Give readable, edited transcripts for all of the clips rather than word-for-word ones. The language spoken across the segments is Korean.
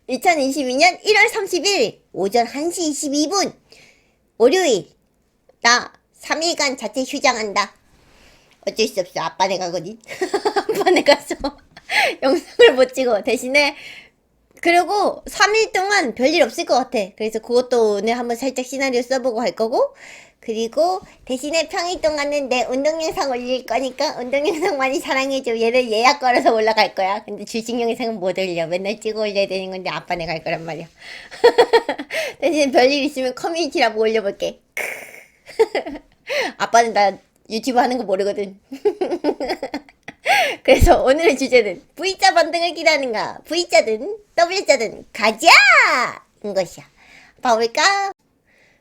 2022년 1월 30일 오전 1시 22분 월요일. 나 3일간 자체 휴장한다. 어쩔 수 없어. 아빠네 가거든. 아빠네 가서 영상을 못 찍어. 대신에 그리고 3일 동안 별일 없을 것 같아. 그래서 그것도 오늘 한번 살짝 시나리오 써보고 할 거고, 그리고 대신에 평일 동안은 내 운동 영상 올릴 거니까 운동 영상 많이 사랑해줘. 얘를 예약 걸어서 올라갈 거야. 근데 주식 영상은 못 올려. 맨날 찍어 올려야 되는 건데 아빠네 갈 거란 말이야. 대신 별일 있으면 커뮤니티라고 올려볼게. 아빠는 나 유튜브 하는 거 모르거든. 그래서 오늘의 주제는 V자 반등을 기대하는가, V자든 W자든 가자! 인 것이야. 봐볼까?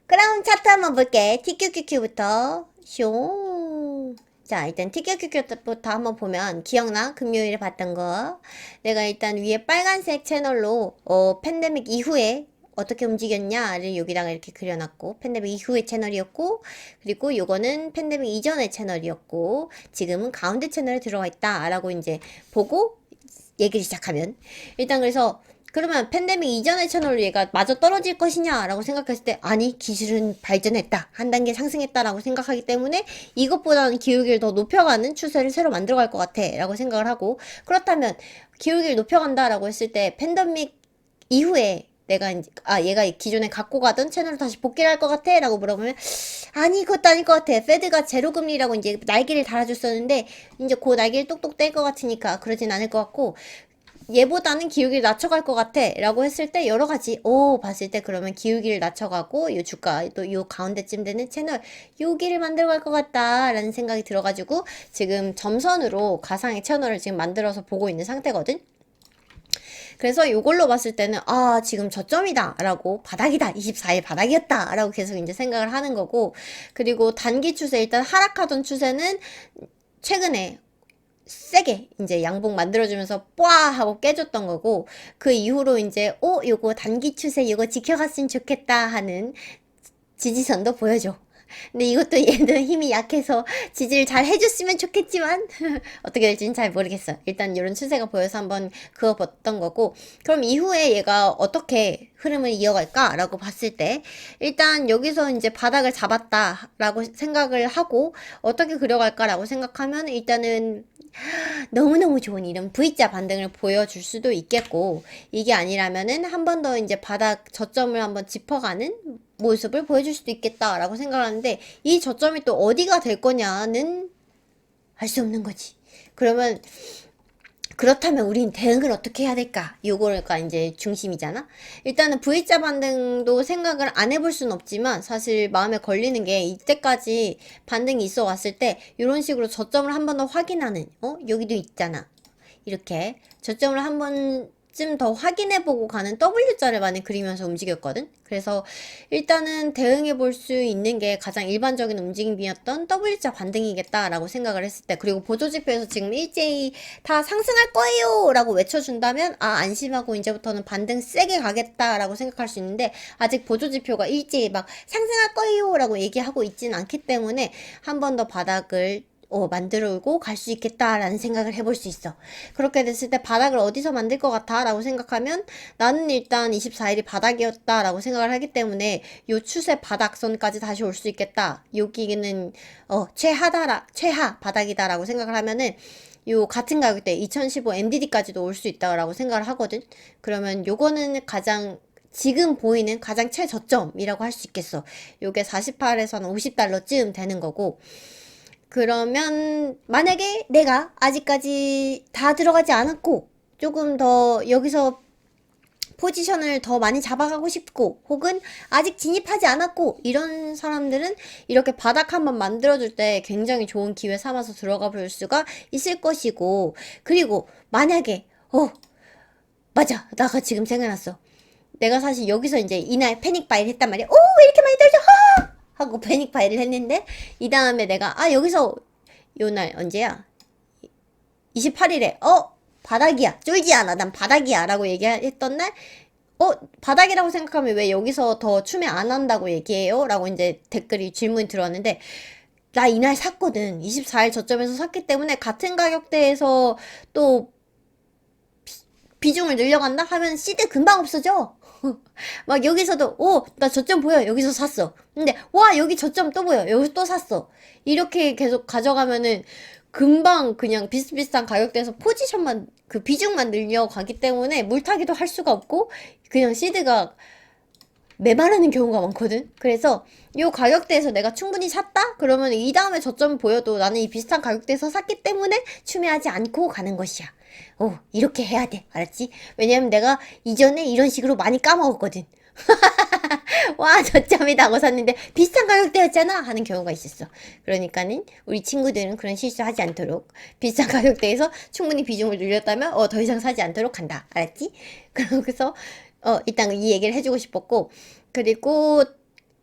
그럼 차트 한번 볼게. TQQQ부터 숑. 자, 일단 TQQQ부터 한번 보면 기억나? 금요일에 봤던 거. 내가 일단 위에 빨간색 채널로 팬데믹 이후에 어떻게 움직였냐를 여기다가 이렇게 그려놨고, 팬데믹 이후의 채널이었고, 그리고 요거는 팬데믹 이전의 채널이었고, 지금은 가운데 채널에 들어가 있다 라고 이제 보고 얘기를 시작하면, 일단 그래서 그러면 팬데믹 이전의 채널로 얘가 마저 떨어질 것이냐 라고 생각했을 때, 아니 기술은 발전했다, 한 단계 상승했다 라고 생각하기 때문에 이것보다는 기울기를 더 높여가는 추세를 새로 만들어갈 것 같아 라고 생각을 하고, 그렇다면 기울기를 높여간다 라고 했을 때 팬데믹 이후에 내가 이제 얘가 기존에 갖고 가던 채널을 다시 복귀를 할 것 같아 라고 물어보면, 아니 그것도 아닐 것 같아. 페드가 제로금리라고 이제 날개를 달아줬었는데 이제 그 날개를 똑똑 뗄 것 같으니까 그러진 않을 것 같고, 얘보다는 기울기를 낮춰갈 것 같아 라고 했을 때 여러 가지 봤을 때, 그러면 기울기를 낮춰가고 요 주가 또 요 가운데쯤 되는 채널 여기를 만들어갈 것 같다 라는 생각이 들어가지고 지금 점선으로 가상의 채널을 지금 만들어서 보고 있는 상태거든. 그래서 이걸로 봤을 때는 지금 저점이다 라고, 바닥이다, 24일 바닥이었다 라고 계속 이제 생각을 하는 거고, 그리고 단기 추세, 일단 하락하던 추세는 최근에 세게 이제 양봉 만들어주면서 뽀아 하고 깨졌던 거고, 그 이후로 이제 요거 단기 추세 요거 지켜갔으면 좋겠다 하는 지지선도 보여줘. 근데 이것도 얘는 힘이 약해서 지지를 잘 해줬으면 좋겠지만 어떻게 될지는 잘 모르겠어. 일단 이런 추세가 보여서 한번 그어봤던 거고, 그럼 이후에 얘가 어떻게 흐름을 이어갈까 라고 봤을 때, 일단 여기서 이제 바닥을 잡았다 라고 생각을 하고 어떻게 그려갈까 라고 생각하면, 일단은 너무너무 좋은 이런 V자 반등을 보여줄 수도 있겠고, 이게 아니라면은 한 번 더 이제 바닥 저점을 한번 짚어가는 모습을 보여줄 수도 있겠다라고 생각하는데, 이 저점이 또 어디가 될 거냐는 알 수 없는 거지. 그러면 그렇다면 우린 대응을 어떻게 해야 될까? 요거가 이제 중심이잖아. 일단은 V자 반등도 생각을 안 해볼 수는 없지만, 사실 마음에 걸리는 게 이때까지 반등이 있어 왔을 때 이런 식으로 저점을 한 번 더 확인하는, 여기도 있잖아. 이렇게 저점을 한 번쯤 더 확인해보고 가는 W자를 많이 그리면서 움직였거든. 그래서 일단은 대응해 볼 수 있는 게 가장 일반적인 움직임이었던 W자 반등이겠다라고 생각을 했을 때, 그리고 보조지표에서 지금 일제히 다 상승할 거예요 라고 외쳐준다면 안심하고 이제부터는 반등 세게 가겠다라고 생각할 수 있는데, 아직 보조지표가 일제히 막 상승할 거예요 라고 얘기하고 있진 않기 때문에 한 번 더 바닥을 만들고 갈 수 있겠다라는 생각을 해볼 수 있어. 그렇게 됐을 때 바닥을 어디서 만들 것 같아 라고 생각하면, 나는 일단 24일이 바닥이었다 라고 생각을 하기 때문에 요 추세 바닥선까지 다시 올 수 있겠다, 여기는 최하 바닥이다 라고 생각을 하면은, 요 같은 가격대 2015 MDD까지도 올 수 있다라고 생각을 하거든. 그러면 요거는 가장 지금 보이는 가장 최저점이라고 할 수 있겠어. 요게 48에서는 50달러쯤 되는 거고, 그러면 만약에 내가 아직까지 다 들어가지 않았고 조금 더 여기서 포지션을 더 많이 잡아가고 싶고, 혹은 아직 진입하지 않았고, 이런 사람들은 이렇게 바닥 한번 만들어줄 때 굉장히 좋은 기회 삼아서 들어가 볼 수가 있을 것이고, 그리고 만약에 맞아, 나가 지금 생각났어. 내가 사실 여기서 이제 이날 패닉 바이를 했단 말이야. 왜 이렇게 많이 떨어져 하고 패닉 바이를 했는데, 이 다음에 내가 여기서 요날 언제야? 28일에 바닥이야, 쫄지 않아, 난 바닥이야 라고 얘기했던 날, 바닥이라고 생각하면 왜 여기서 더 추매 안 한다고 얘기해요? 라고 이제 댓글이 질문이 들어왔는데, 나 이날 샀거든. 24일 저점에서 샀기 때문에 같은 가격대에서 또 비중을 늘려간다 하면 시드 금방 없어져. 막 여기서도 나 저점 보여 여기서 샀어. 근데 와 여기 저점 또 보여 여기서 또 샀어. 이렇게 계속 가져가면은 금방 그냥 비슷비슷한 가격대에서 포지션만 그 비중만 늘려가기 때문에 물타기도 할 수가 없고 그냥 시드가 메마르는 경우가 많거든. 그래서 이 가격대에서 내가 충분히 샀다? 그러면 이 다음에 저점 보여도 나는 이 비슷한 가격대에서 샀기 때문에 추매하지 않고 가는 것이야. 이렇게 해야 돼. 알았지? 왜냐면 내가 이전에 이런 식으로 많이 까먹었거든. 와 저점이다 하고 샀는데 비슷한 가격대였잖아 하는 경우가 있었어. 그러니까는 우리 친구들은 그런 실수 하지 않도록 비슷한 가격대에서 충분히 비중을 늘렸다면 더 이상 사지 않도록 한다. 알았지? 그래서 일단 이 얘기를 해주고 싶었고, 그리고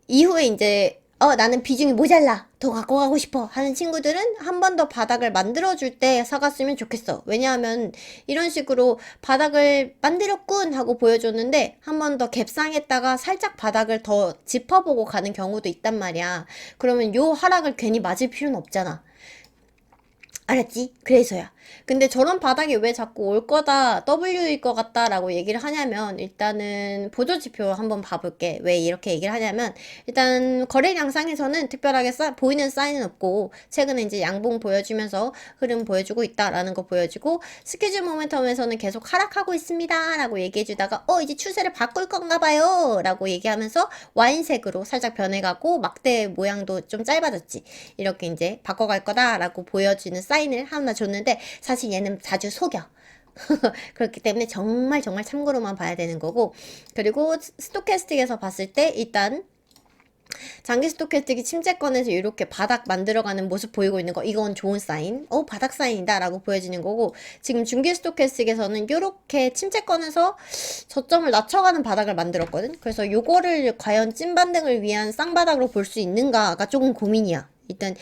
이후에 이제 나는 비중이 모자라 더 갖고 가고 싶어 하는 친구들은 한 번 더 바닥을 만들어줄 때 사갔으면 좋겠어. 왜냐하면 이런 식으로 바닥을 만들었군 하고 보여줬는데 한 번 더 갭상했다가 살짝 바닥을 더 짚어보고 가는 경우도 있단 말이야. 그러면 요 하락을 괜히 맞을 필요는 없잖아. 알았지? 그래서야. 근데 저런 바닥이 왜 자꾸 올 거다, W일 것 같다 라고 얘기를 하냐면, 일단은 보조지표 한번 봐볼게. 왜 이렇게 얘기를 하냐면, 일단 거래량상에서는 특별하게 보이는 사인은 없고, 최근에 이제 양봉 보여주면서 흐름 보여주고 있다라는 거 보여주고, 스케줄 모멘텀에서는 계속 하락하고 있습니다 라고 얘기해주다가, 이제 추세를 바꿀 건가 봐요 라고 얘기하면서 와인색으로 살짝 변해가고, 막대 모양도 좀 짧아졌지. 이렇게 이제 바꿔갈 거다 라고 보여주는 사인을 하나 줬는데, 사실 얘는 자주 속여. 그렇기 때문에 정말 참고로만 봐야 되는 거고, 그리고 스토캐스틱에서 봤을 때 일단 장기 스토캐스틱이 침체권에서 이렇게 바닥 만들어가는 모습 보이고 있는 거, 이건 좋은 사인. 바닥 사인이다 라고 보여지는 거고, 지금 중기 스토캐스틱에서는 이렇게 침체권에서 저점을 낮춰가는 바닥을 만들었거든. 그래서 요거를 과연 찐반등을 위한 쌍바닥으로 볼 수 있는가가 조금 고민이야. 일단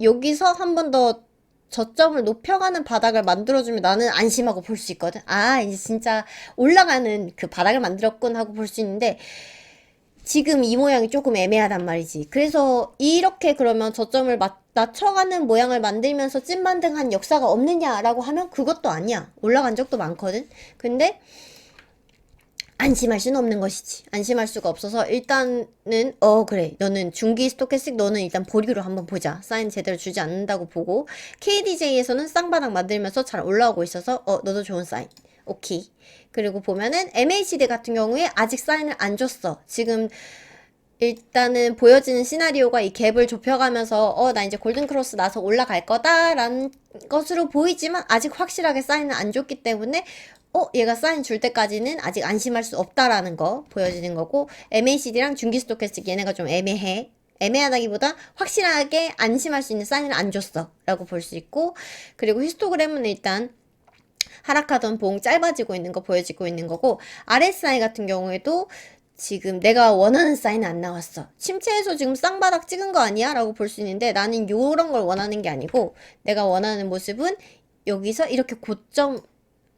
여기서 한 번 더 저점을 높여가는 바닥을 만들어주면 나는 안심하고 볼 수 있거든. 이제 진짜 올라가는 그 바닥을 만들었군 하고 볼 수 있는데, 지금 이 모양이 조금 애매하단 말이지. 그래서 이렇게 그러면 저점을 낮춰가는 모양을 만들면서 찐반등한 역사가 없느냐라고 하면 그것도 아니야. 올라간 적도 많거든. 근데 안심할 수는 없는 것이지. 안심할 수가 없어서 일단은 그래 너는 중기 스토캐스틱 너는 일단 보류로 한번 보자. 사인 제대로 주지 않는다고 보고, KDJ에서는 쌍바닥 만들면서 잘 올라오고 있어서 너도 좋은 사인. 오케이. 그리고 보면은 MACD 같은 경우에 아직 사인을 안 줬어. 지금 일단은 보여지는 시나리오가 이 갭을 좁혀가면서 나 이제 골든크로스 나서 올라갈 거다라는 것으로 보이지만 아직 확실하게 사인을 안 줬기 때문에 얘가 사인 줄 때까지는 아직 안심할 수 없다라는 거 보여지는 거고, MACD랑 중기 스토캐스틱 얘네가 좀 애매해. 애매하다기보다 확실하게 안심할 수 있는 사인을 안 줬어 라고 볼 수 있고, 그리고 히스토그램은 일단 하락하던 봉 짧아지고 있는 거 보여지고 있는 거고, RSI 같은 경우에도 지금 내가 원하는 사인은 안 나왔어. 침체해서 지금 쌍바닥 찍은 거 아니야? 라고 볼 수 있는데, 나는 요런 걸 원하는 게 아니고 내가 원하는 모습은 여기서 이렇게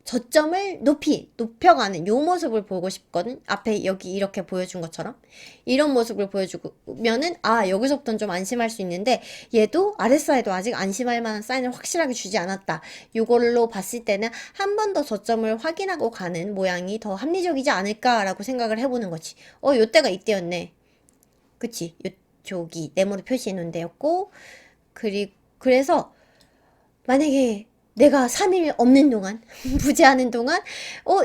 저점을 높여가는 요 모습을 보고 싶거든. 앞에 여기 이렇게 보여준 것처럼 이런 모습을 보여주면은 여기서부터는 좀 안심할 수 있는데, 얘도 RSI도 아직 안심할 만한 사인을 확실하게 주지 않았다. 요걸로 봤을 때는 한 번 더 저점을 확인하고 가는 모양이 더 합리적이지 않을까라고 생각을 해보는 거지. 요때가 이때였네. 그치? 요쪽이 네모로 표시해 놓은 데였고, 그래서 만약에 내가 3일 없는 동안, 부재하는 동안,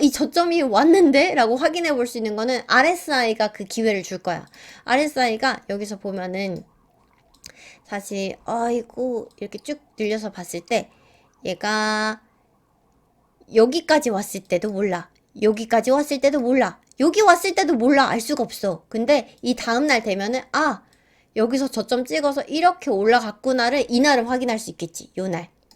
이 저점이 왔는데? 라고 확인해 볼 수 있는 거는 RSI가 그 기회를 줄 거야. RSI가 여기서 보면은, 사실, 이렇게 쭉 늘려서 봤을 때, 얘가, 여기까지 왔을 때도 몰라. 여기까지 왔을 때도 몰라. 여기 왔을 때도 몰라. 알 수가 없어. 근데 이 다음날 되면은, 여기서 저점 찍어서 이렇게 올라갔구나를 이날은 확인할 수 있겠지.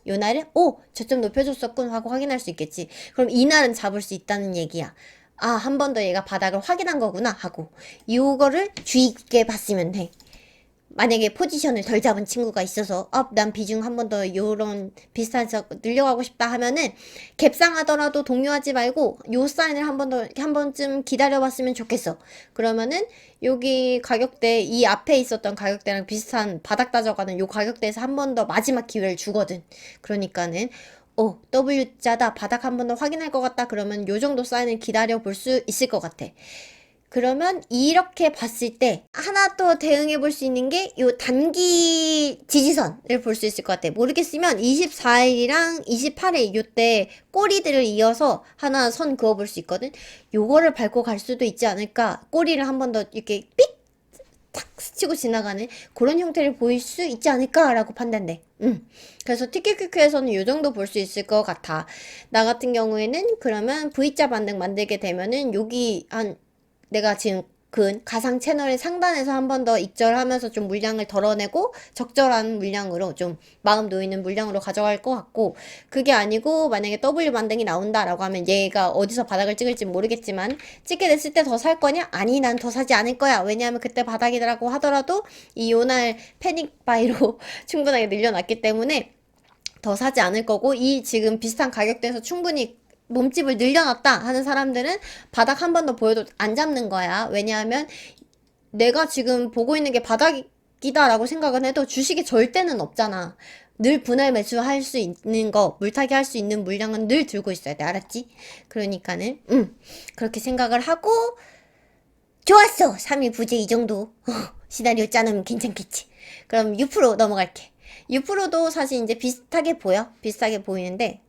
요날은 저점 높여줬었군 하고 확인할 수 있겠지. 그럼 이날은 잡을 수 있다는 얘기야. 한 번 더 얘가 바닥을 확인한 거구나 하고, 요거를 주의 깊게 봤으면 돼. 만약에 포지션을 덜 잡은 친구가 있어서 난 비중 한 번 더 요런 비슷한 적 늘려가고 싶다 하면은 갭상하더라도 동요하지 말고 요 사인을 한 번쯤 기다려봤으면 좋겠어. 그러면은 여기 가격대, 이 앞에 있었던 가격대랑 비슷한 바닥 다져가는 요 가격대에서 한 번 더 마지막 기회를 주거든. 그러니까는 W자다. 바닥 한 번 더 확인할 것 같다. 그러면 요 정도 사인을 기다려 볼 수 있을 것 같아. 그러면 이렇게 봤을 때 하나 또 대응해 볼 수 있는 게 요 단기 지지선을 볼 수 있을 것 같아. 모르겠으면 24일이랑 28일 요때 꼬리들을 이어서 하나 선 그어 볼 수 있거든. 요거를 밟고 갈 수도 있지 않을까. 꼬리를 한 번 더 이렇게 삑 탁 스치고 지나가는 그런 형태를 보일 수 있지 않을까라고 판단돼. 그래서 TQQQ에서는 이 정도 볼 수 있을 것 같아. 나 같은 경우에는 그러면 V자 반등 만들게 되면은 여기 한 내가 지금 가상 채널의 상단에서 한 번 더 익절하면서 좀 물량을 덜어내고 적절한 물량으로 좀 마음 놓이는 물량으로 가져갈 것 같고, 그게 아니고 만약에 W 반등이 나온다라고 하면 얘가 어디서 바닥을 찍을지 모르겠지만 찍게 됐을 때 더 살 거냐? 아니, 난 더 사지 않을 거야. 왜냐하면 그때 바닥이라고 하더라도 이 요날 패닉 바이로 충분하게 늘려놨기 때문에 더 사지 않을 거고, 이 지금 비슷한 가격대에서 충분히 몸집을 늘려놨다 하는 사람들은 바닥 한 번 더 보여도 안 잡는 거야. 왜냐하면 내가 지금 보고 있는 게 바닥이다라고 생각은 해도 주식이 절대는 없잖아. 늘 분할 매수할 수 있는 거, 물타기 할 수 있는 물량은 늘 들고 있어야 돼. 알았지? 그러니까는 그렇게 생각을 하고, 좋았어. 3일 부재 이 정도 시나리오 짜놓으면 괜찮겠지. 그럼 6% 넘어갈게. 6%도 사실 이제 비슷하게 보여. 비슷하게 보이는데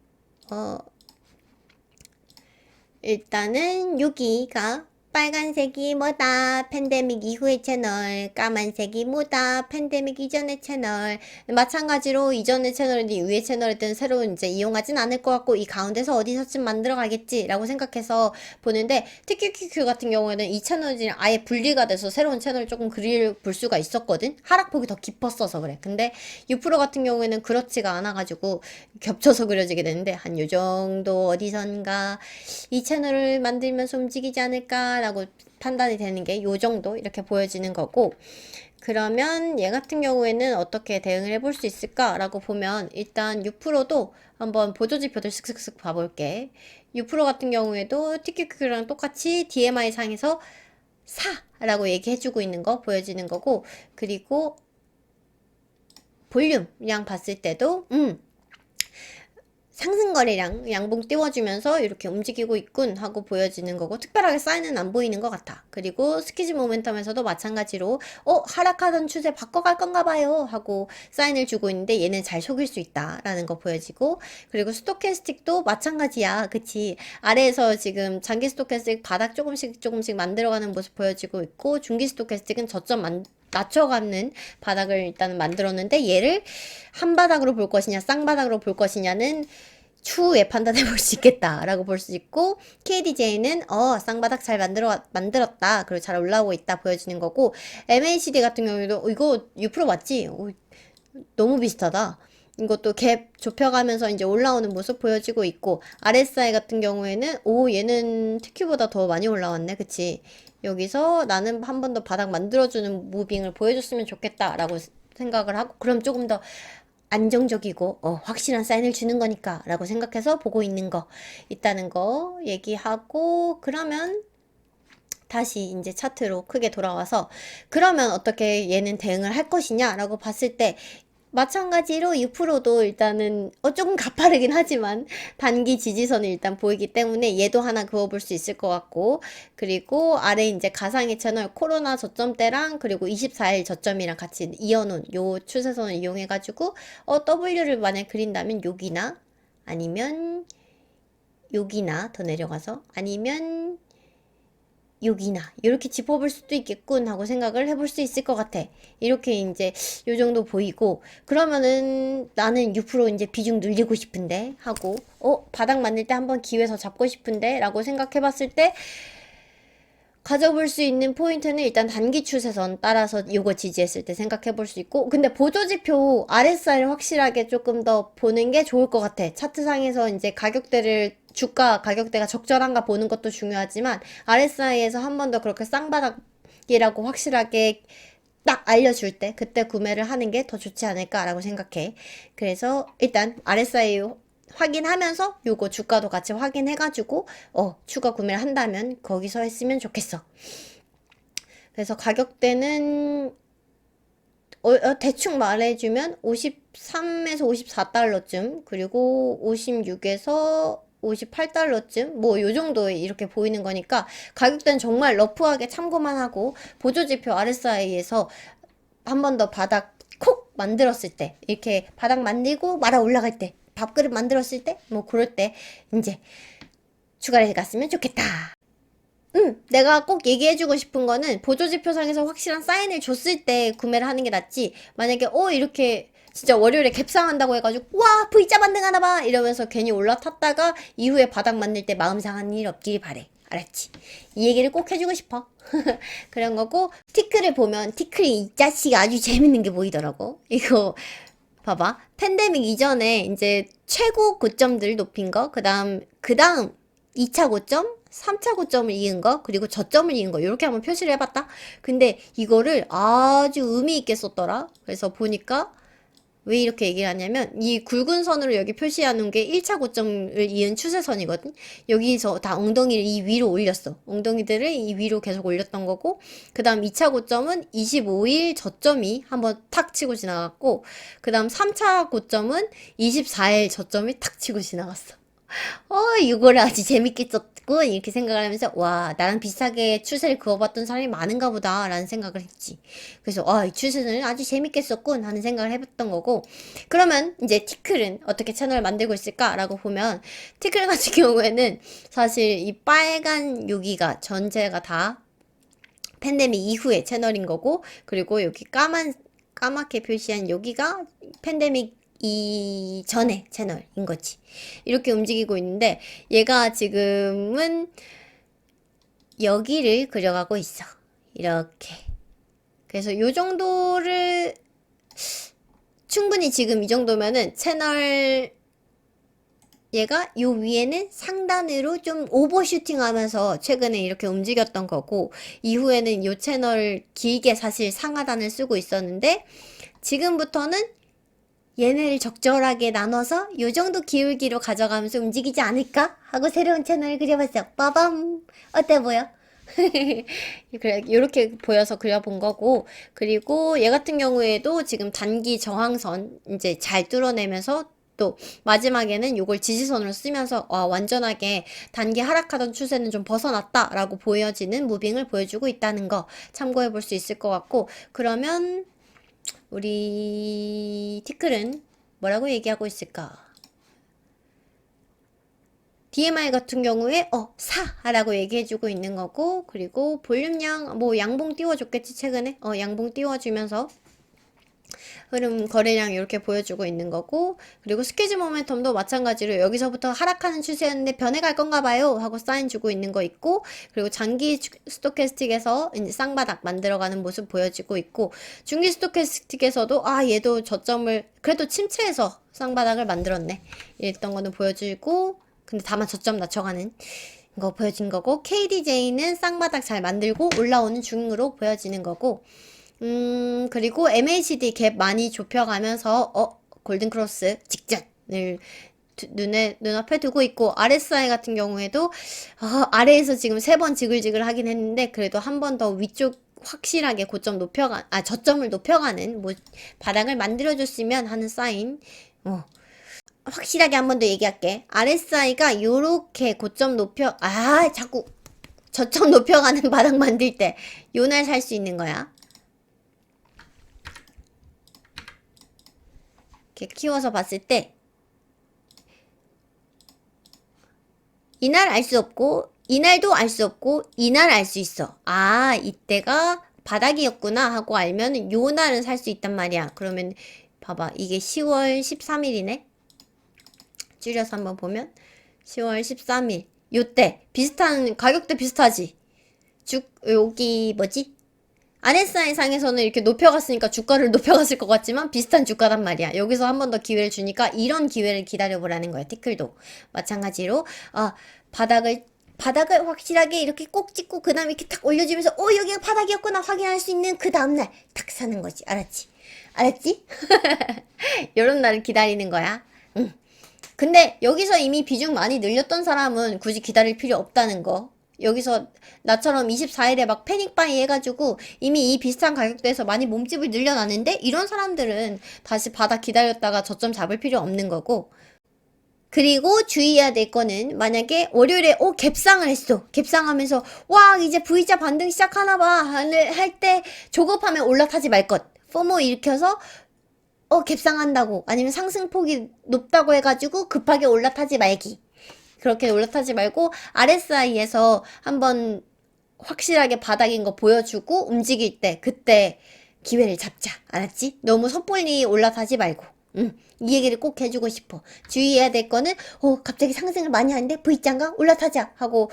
일단은 여기가 빨간색이 뭐다? 팬데믹 이후의 채널. 까만색이 뭐다? 팬데믹 이전의 채널. 마찬가지로 이전의 채널이든 이후의 채널이든 새로 이제 이용하진 않을 것 같고, 이 가운데서 어디서쯤 만들어 가겠지라고 생각해서 보는데, TQQQ 같은 경우에는 이 채널이 아예 분리가 돼서 새로운 채널을 조금 볼 수가 있었거든? 하락폭이 더 깊었어서 그래. 근데 6% 같은 경우에는 그렇지가 않아가지고 겹쳐서 그려지게 되는데, 한 요 정도 어디선가 이 채널을 만들면서 움직이지 않을까라고 판단이 되는 게 요 정도 이렇게 보여지는 거고, 그러면 얘 같은 경우에는 어떻게 대응을 해볼 수 있을까라고 보면, 일단 6%도 한번 보조지표들 슥슥슥 봐볼게. 6% 같은 경우에도 TQQ랑 똑같이 DMI 상에서 4라고 얘기해주고 있는 거 보여지는 거고, 그리고 볼륨량 봤을 때도 상승거래량 양봉 띄워주면서 이렇게 움직이고 있군 하고 보여지는 거고, 특별하게 사인은 안 보이는 것 같아. 그리고 스키즈 모멘텀에서도 마찬가지로 하락하던 추세 바꿔갈 건가 봐요 하고 사인을 주고 있는데, 얘는 잘 속일 수 있다 라는 거 보여지고, 그리고 스토캐스틱도 마찬가지야. 그치? 아래에서 지금 장기 스토캐스틱 바닥 조금씩 조금씩 만들어가는 모습 보여지고 있고, 중기 스토캐스틱은 저점 낮춰가는 바닥을 일단 만들었는데, 얘를 한 바닥으로 볼 것이냐 쌍바닥으로 볼 것이냐는 추후에 판단해 볼 수 있겠다라고 볼 수 있고, KDJ는 쌍바닥 잘 만들었다, 그리고 잘 올라오고 있다 보여지는 거고, MACD 같은 경우에도 이거 6% 맞지? 너무 비슷하다. 이것도 갭 좁혀가면서 이제 올라오는 모습 보여지고 있고, RSI 같은 경우에는 얘는 TQ보다 더 많이 올라왔네. 그치? 여기서 나는 한 번 더 바닥 만들어주는 무빙을 보여줬으면 좋겠다라고 생각을 하고, 그럼 조금 더 안정적이고 확실한 사인을 주는 거니까 라고 생각해서 보고 있는 거 있다는 거 얘기하고, 그러면 다시 이제 차트로 크게 돌아와서, 그러면 어떻게 얘는 대응을 할 것이냐 라고 봤을 때, 마찬가지로 6%도 일단은 조금 가파르긴 하지만 단기 지지선이 일단 보이기 때문에 얘도 하나 그어볼 수 있을 것 같고, 그리고 아래 이제 가상의 채널 코로나 저점대랑 그리고 24일 저점이랑 같이 이어놓은 요 추세선을 이용해가지고 W를 만약 그린다면 여기나 아니면 여기나 더 내려가서 아니면 여기나 이렇게 짚어볼 수도 있겠군 하고 생각을 해볼 수 있을 것 같아. 이렇게 이제 요 정도 보이고, 그러면은 나는 6% 이제 비중 늘리고 싶은데 하고 바닥 만들 때 한번 기회서 잡고 싶은데 라고 생각해봤을 때, 가져볼 수 있는 포인트는 일단 단기 추세선 따라서 요거 지지했을 때 생각해 볼 수 있고, 근데 보조지표 RSI를 확실하게 조금 더 보는 게 좋을 것 같아. 차트상에서 이제 가격대를 주가 가격대가 적절한가 보는 것도 중요하지만, RSI에서 한 번 더 그렇게 쌍바닥이라고 확실하게 딱 알려줄 때 그때 구매를 하는 게 더 좋지 않을까라고 생각해. 그래서 일단 RSI 확인하면서 요거 주가도 같이 확인해가지고 추가 구매를 한다면 거기서 했으면 좋겠어. 그래서 가격대는 대충 말해주면 53에서 54달러쯤, 그리고 56에서 58달러쯤, 뭐 요 정도에 이렇게 보이는 거니까 가격대는 정말 러프하게 참고만 하고, 보조지표 RSI에서 한 번 더 바닥 콕 만들었을 때, 이렇게 바닥 만들고 말아 올라갈 때, 밥그릇 만들었을 때, 뭐 그럴 때 이제 추가를 해갔으면 좋겠다. 내가 꼭 얘기해주고 싶은 거는 보조지표상에서 확실한 사인을 줬을 때 구매를 하는 게 낫지. 만약에 이렇게 진짜 월요일에 갭상한다고 해가지고 와 V자 반등하나 봐 이러면서 괜히 올라탔다가 이후에 바닥 만들 때 마음 상하는 일 없기를 바래. 알았지? 이 얘기를 꼭 해주고 싶어. 그런 거고, 티클을 보면 티클이 이 자식이 아주 재밌는 게 보이더라고. 이거 봐봐. 팬데믹 이전에 이제 최고 고점들을 높인 거, 그 다음 2차 고점, 3차 고점을 이은 거, 그리고 저점을 이은 거, 이렇게 한번 표시를 해봤다? 근데 이거를 아주 의미 있게 썼더라? 그래서 보니까 왜 이렇게 얘기를 하냐면, 이 굵은 선으로 여기 표시하는 게 1차 고점을 이은 추세선이거든? 여기서 다 엉덩이를 이 위로 올렸어. 엉덩이들을 이 위로 계속 올렸던 거고, 그 다음 2차 고점은 25일 저점이 한번 탁 치고 지나갔고, 그 다음 3차 고점은 24일 저점이 탁 치고 지나갔어. 이거를 아주 재밌게 썼군 이렇게 생각을 하면서 와 나랑 비슷하게 추세를 그어봤던 사람이 많은가 보다 라는 생각을 했지. 그래서 이 추세는 아주 재밌게 썼군 하는 생각을 해봤던 거고, 그러면 이제 티클은 어떻게 채널을 만들고 있을까 라고 보면, 티클 같은 경우에는 사실 이 빨간 여기가 전체가 다 팬데믹 이후의 채널인 거고, 그리고 여기 까맣게 표시한 여기가 팬데믹 이전의 채널인 거지. 이렇게 움직이고 있는데, 얘가 지금은 여기를 그려가고 있어. 이렇게. 그래서 요 정도를 충분히 지금 이 정도면은 채널, 얘가 요 위에는 상단으로 좀 오버슈팅 하면서 최근에 이렇게 움직였던 거고, 이후에는 요 채널 길게 사실 상하단을 쓰고 있었는데, 지금부터는 얘네를 적절하게 나눠서 요 정도 기울기로 가져가면서 움직이지 않을까? 하고 새로운 채널을 그려봤어. 빠밤! 어때 보여? 그래, 요렇게 보여서 그려본 거고, 그리고 얘 같은 경우에도 지금 단기 저항선 이제 잘 뚫어내면서 또 마지막에는 요걸 지지선으로 쓰면서 완전하게 단기 하락하던 추세는 좀 벗어났다라고 보여지는 무빙을 보여주고 있다는 거 참고해 볼 수 있을 것 같고, 그러면 우리 티클은 뭐라고 얘기하고 있을까? DMI 같은 경우에 4라고 얘기해주고 있는 거고, 그리고 볼륨량 뭐 양봉 띄워줬겠지 최근에. 양봉 띄워주면서 흐름 거래량 이렇게 보여주고 있는 거고, 그리고 스퀴즈 모멘텀도 마찬가지로 여기서부터 하락하는 추세였는데 변해갈 건가 봐요 하고 사인 주고 있는 거 있고, 그리고 장기 스토캐스틱에서 이제 쌍바닥 만들어가는 모습 보여지고 있고, 중기 스토캐스틱에서도 얘도 저점을 그래도 침체해서 쌍바닥을 만들었네 이랬던 거는 보여주고, 근데 다만 저점 낮춰가는 거 보여진 거고, KDJ는 쌍바닥 잘 만들고 올라오는 중으로 보여지는 거고, 그리고 MACD 갭 많이 좁혀가면서, 골든크로스 직전을 눈앞에 두고 있고, RSI 같은 경우에도, 아래에서 지금 3번 지글지글 하긴 했는데, 그래도 한 번 더 위쪽 확실하게 저점을 높여가는, 바닥을 만들어줬으면 하는 사인, 확실하게 한 번 더 얘기할게. RSI가 요렇게 자꾸 저점 높여가는 바닥 만들 때, 요날 살 수 있는 거야. 이렇게 키워서 봤을 때 이날 알 수 없고 이날도 알 수 없고 이날 알 수 있어. 이때가 바닥이었구나 하고 알면 요 날은 살 수 있단 말이야. 그러면 봐봐, 이게 10월 13일이네 줄여서 한번 보면 10월 13일 요때 비슷한 가격대 비슷하지. 여기 뭐지? RSI 상에서는 이렇게 높여갔으니까 주가를 높여갔을 것 같지만 비슷한 주가단 말이야. 여기서 한 번 더 기회를 주니까 이런 기회를 기다려보라는 거야. 티클도 마찬가지로 바닥을 확실하게 이렇게 꼭 찍고 그 다음에 이렇게 탁 올려주면서 여기가 바닥이었구나 확인할 수 있는 그 다음날 탁 사는 거지. 알았지? 요런 날을 기다리는 거야. 응. 근데 여기서 이미 비중 많이 늘렸던 사람은 굳이 기다릴 필요 없다는 거 여기서 나처럼 24일에 막 패닉바이 해가지고 이미 이 비슷한 가격대에서 많이 몸집을 늘려놨는데 이런 사람들은 다시 바닥 기다렸다가 저점 잡을 필요 없는 거고. 그리고 주의해야 될 거는 만약에 월요일에 갭상을 했어. 갭상하면서 와 이제 V자 반등 시작하나 봐 할 때 조급하면 올라타지 말 것. 포모 일으켜서 갭상한다고 아니면 상승폭이 높다고 해가지고 급하게 올라타지 말기. 그렇게 올라타지 말고 RSI에서 한번 확실하게 바닥인 거 보여주고 움직일 때 그때 기회를 잡자. 알았지? 너무 섣불리 올라타지 말고. 이 얘기를 꼭 해주고 싶어. 주의해야 될 거는 갑자기 상승을 많이 하는데 V자인가? 올라타자 하고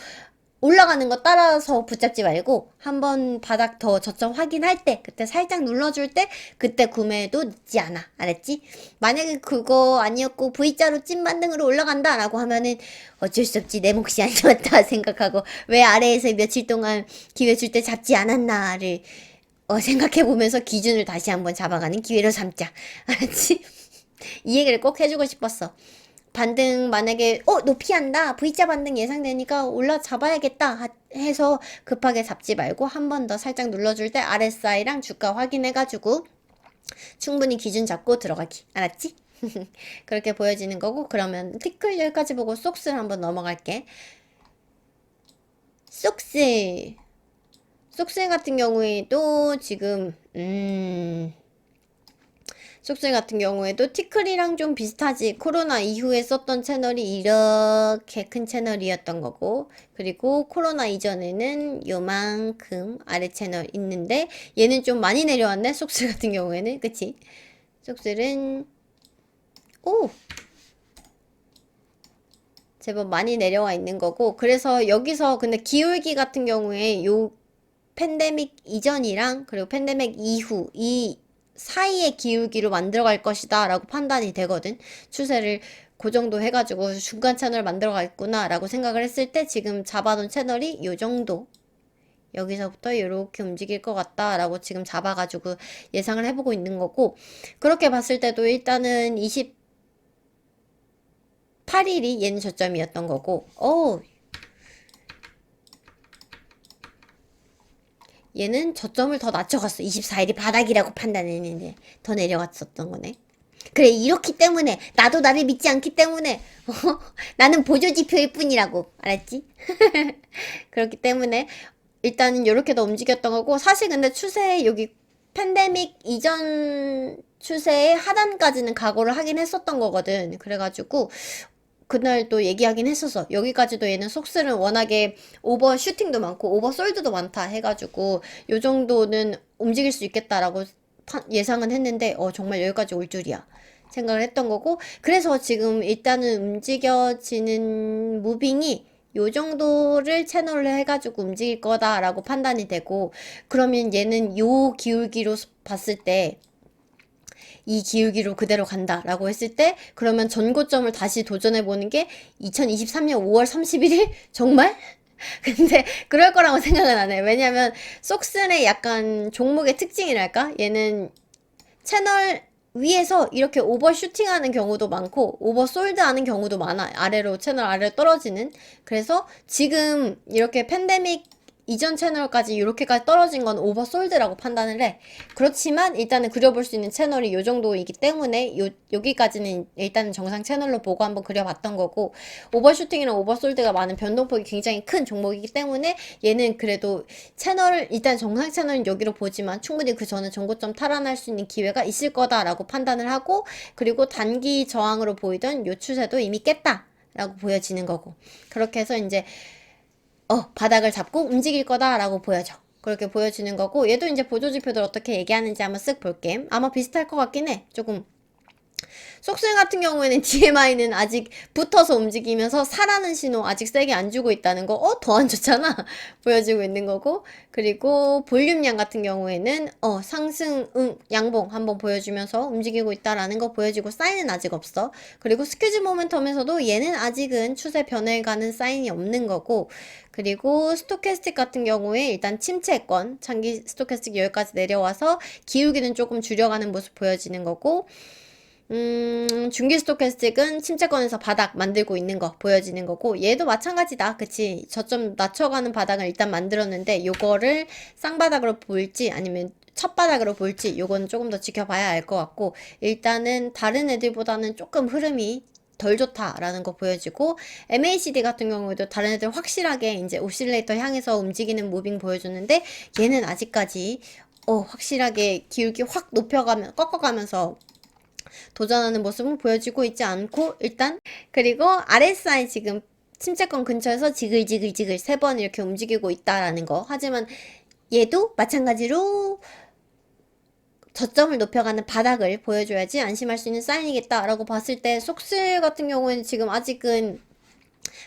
올라가는 거 따라서 붙잡지 말고 한번 바닥 더 저점 확인할 때 그때 살짝 눌러줄 때 그때 구매해도 늦지 않아. 알았지? 만약에 그거 아니었고 V자로 찐 반등으로 올라간다 라고 하면은 어쩔 수 없지 내 몫이 아니었다 생각하고 왜 아래에서 며칠 동안 기회 줄 때 잡지 않았나를 생각해보면서 기준을 다시 한번 잡아가는 기회로 삼자. 알았지? 이 얘기를 꼭 해주고 싶었어. 반등 만약에 높이 한다 V자 반등 예상되니까 올라 잡아야겠다 해서 급하게 잡지 말고 한 번 더 살짝 눌러줄 때 RSI랑 주가 확인해가지고 충분히 기준 잡고 들어가기. 알았지? 그렇게 보여지는 거고. 그러면 티클 여기까지 보고 속스를 한번 넘어갈게. 속스 같은 경우에도 지금 속설 같은 경우에도 티클이랑 좀 비슷하지. 코로나 이후에 썼던 채널이 이렇게 큰 채널이었던 거고, 그리고 코로나 이전에는 요만큼 아래 채널 있는데 얘는 좀 많이 내려왔네. 속설 같은 경우에는. 그치? 속설은 제법 많이 내려와 있는 거고, 그래서 여기서 근데 기울기 같은 경우에 요 팬데믹 이전이랑 그리고 팬데믹 이후 이 사이의 기울기로 만들어갈 것이다 라고 판단이 되거든. 추세를 그 정도 해가지고 중간 채널 만들어가겠구나 라고 생각을 했을 때 지금 잡아놓은 채널이 요 정도, 여기서부터 이렇게 움직일 것 같다 라고 지금 잡아가지고 예상을 해보고 있는 거고, 그렇게 봤을 때도 일단은 28일이 얘는 저점이었던 거고, 얘는 저점을 더 낮춰갔어. 24일이 바닥이라고 판단했는데 더 내려갔었던 거네. 그래, 이렇기 때문에 나도 나를 믿지 않기 때문에 나는 보조지표일 뿐이라고. 알았지? 그렇기 때문에 일단은 이렇게 더 움직였던 거고, 사실 근데 추세 여기 팬데믹 이전 추세의 하단까지는 각오를 하긴 했었던 거거든. 그래가지고 그날 또 얘기하긴 했었어. 여기까지도 얘는 속슬은 워낙에 오버 슈팅도 많고 오버 솔드도 많다 해가지고 요 정도는 움직일 수 있겠다라고 예상은 했는데 정말 여기까지 올 줄이야 생각을 했던 거고, 그래서 지금 일단은 움직여지는 무빙이 요 정도를 채널로 해가지고 움직일 거다라고 판단이 되고, 그러면 얘는 요 기울기로 봤을 때 이 기울기로 그대로 간다라고 했을 때 그러면 전고점을 다시 도전해보는 게 2023년 5월 31일? 정말? 근데 그럴 거라고 생각은 안 해. 왜냐면 속슨의 약간 종목의 특징이랄까? 얘는 채널 위에서 이렇게 오버슈팅 하는 경우도 많고 오버솔드 하는 경우도 많아. 아래로 채널 아래로 떨어지는. 그래서 지금 이렇게 팬데믹 이전 채널까지 이렇게까지 떨어진 건 오버솔드라고 판단을 해. 그렇지만 일단은 그려볼 수 있는 채널이 요 정도이기 때문에 여기까지는 일단은 정상 채널로 보고 한번 그려봤던 거고, 오버슈팅이랑 오버솔드가 많은 변동폭이 굉장히 큰 종목이기 때문에 얘는 그래도 채널을 일단 정상 채널은 여기로 보지만 충분히 그 전에 전고점 탈환할 수 있는 기회가 있을 거다라고 판단을 하고, 그리고 단기 저항으로 보이던 요 추세도 이미 깼다 라고 보여지는 거고, 그렇게 해서 이제 바닥을 잡고 움직일 거다라고 보여져. 그렇게 보여지는 거고, 얘도 이제 보조지표들 어떻게 얘기하는지 한번 쓱 볼게. 아마 비슷할 것 같긴 해. 조금. 속수행 같은 경우에는 DMI는 아직 붙어서 움직이면서 사라는 신호 아직 세게 안 주고 있다는 거, 더 안 좋잖아? 보여지고 있는 거고, 그리고 볼륨량 같은 경우에는, 상승, 양봉 한번 보여주면서 움직이고 있다라는 거 보여지고, 사인은 아직 없어. 그리고 스퀴즈 모멘텀에서도 얘는 아직은 추세 변해가는 사인이 없는 거고, 그리고 스토캐스틱 같은 경우에 일단 침체권, 장기 스토캐스틱 여기까지 내려와서 기울기는 조금 줄여가는 모습 보여지는 거고, 중기 스토캐스틱은 침체권에서 바닥 만들고 있는 거 보여지는 거고, 얘도 마찬가지다. 그치? 저점 낮춰가는 바닥을 일단 만들었는데, 요거를 쌍바닥으로 보일지 아니면 첫 바닥으로 보일지 요건 조금 더 지켜봐야 알 것 같고, 일단은 다른 애들보다는 조금 흐름이 덜 좋다라는 거 보여지고, MACD 같은 경우에도 다른 애들 확실하게 이제 오실레이터 향해서 움직이는 무빙 보여줬는데, 얘는 아직까지 확실하게 기울기 확 꺾어가면서 도전하는 모습은 보여지고 있지 않고, 일단 그리고 RSI 지금 침체권 근처에서 지글지글지글 3번 이렇게 움직이고 있다라는 거. 하지만 얘도 마찬가지로 저점을 높여가는 바닥을 보여줘야지 안심할 수 있는 사인이겠다라고 봤을 때, 속슬 같은 경우에는 지금 아직은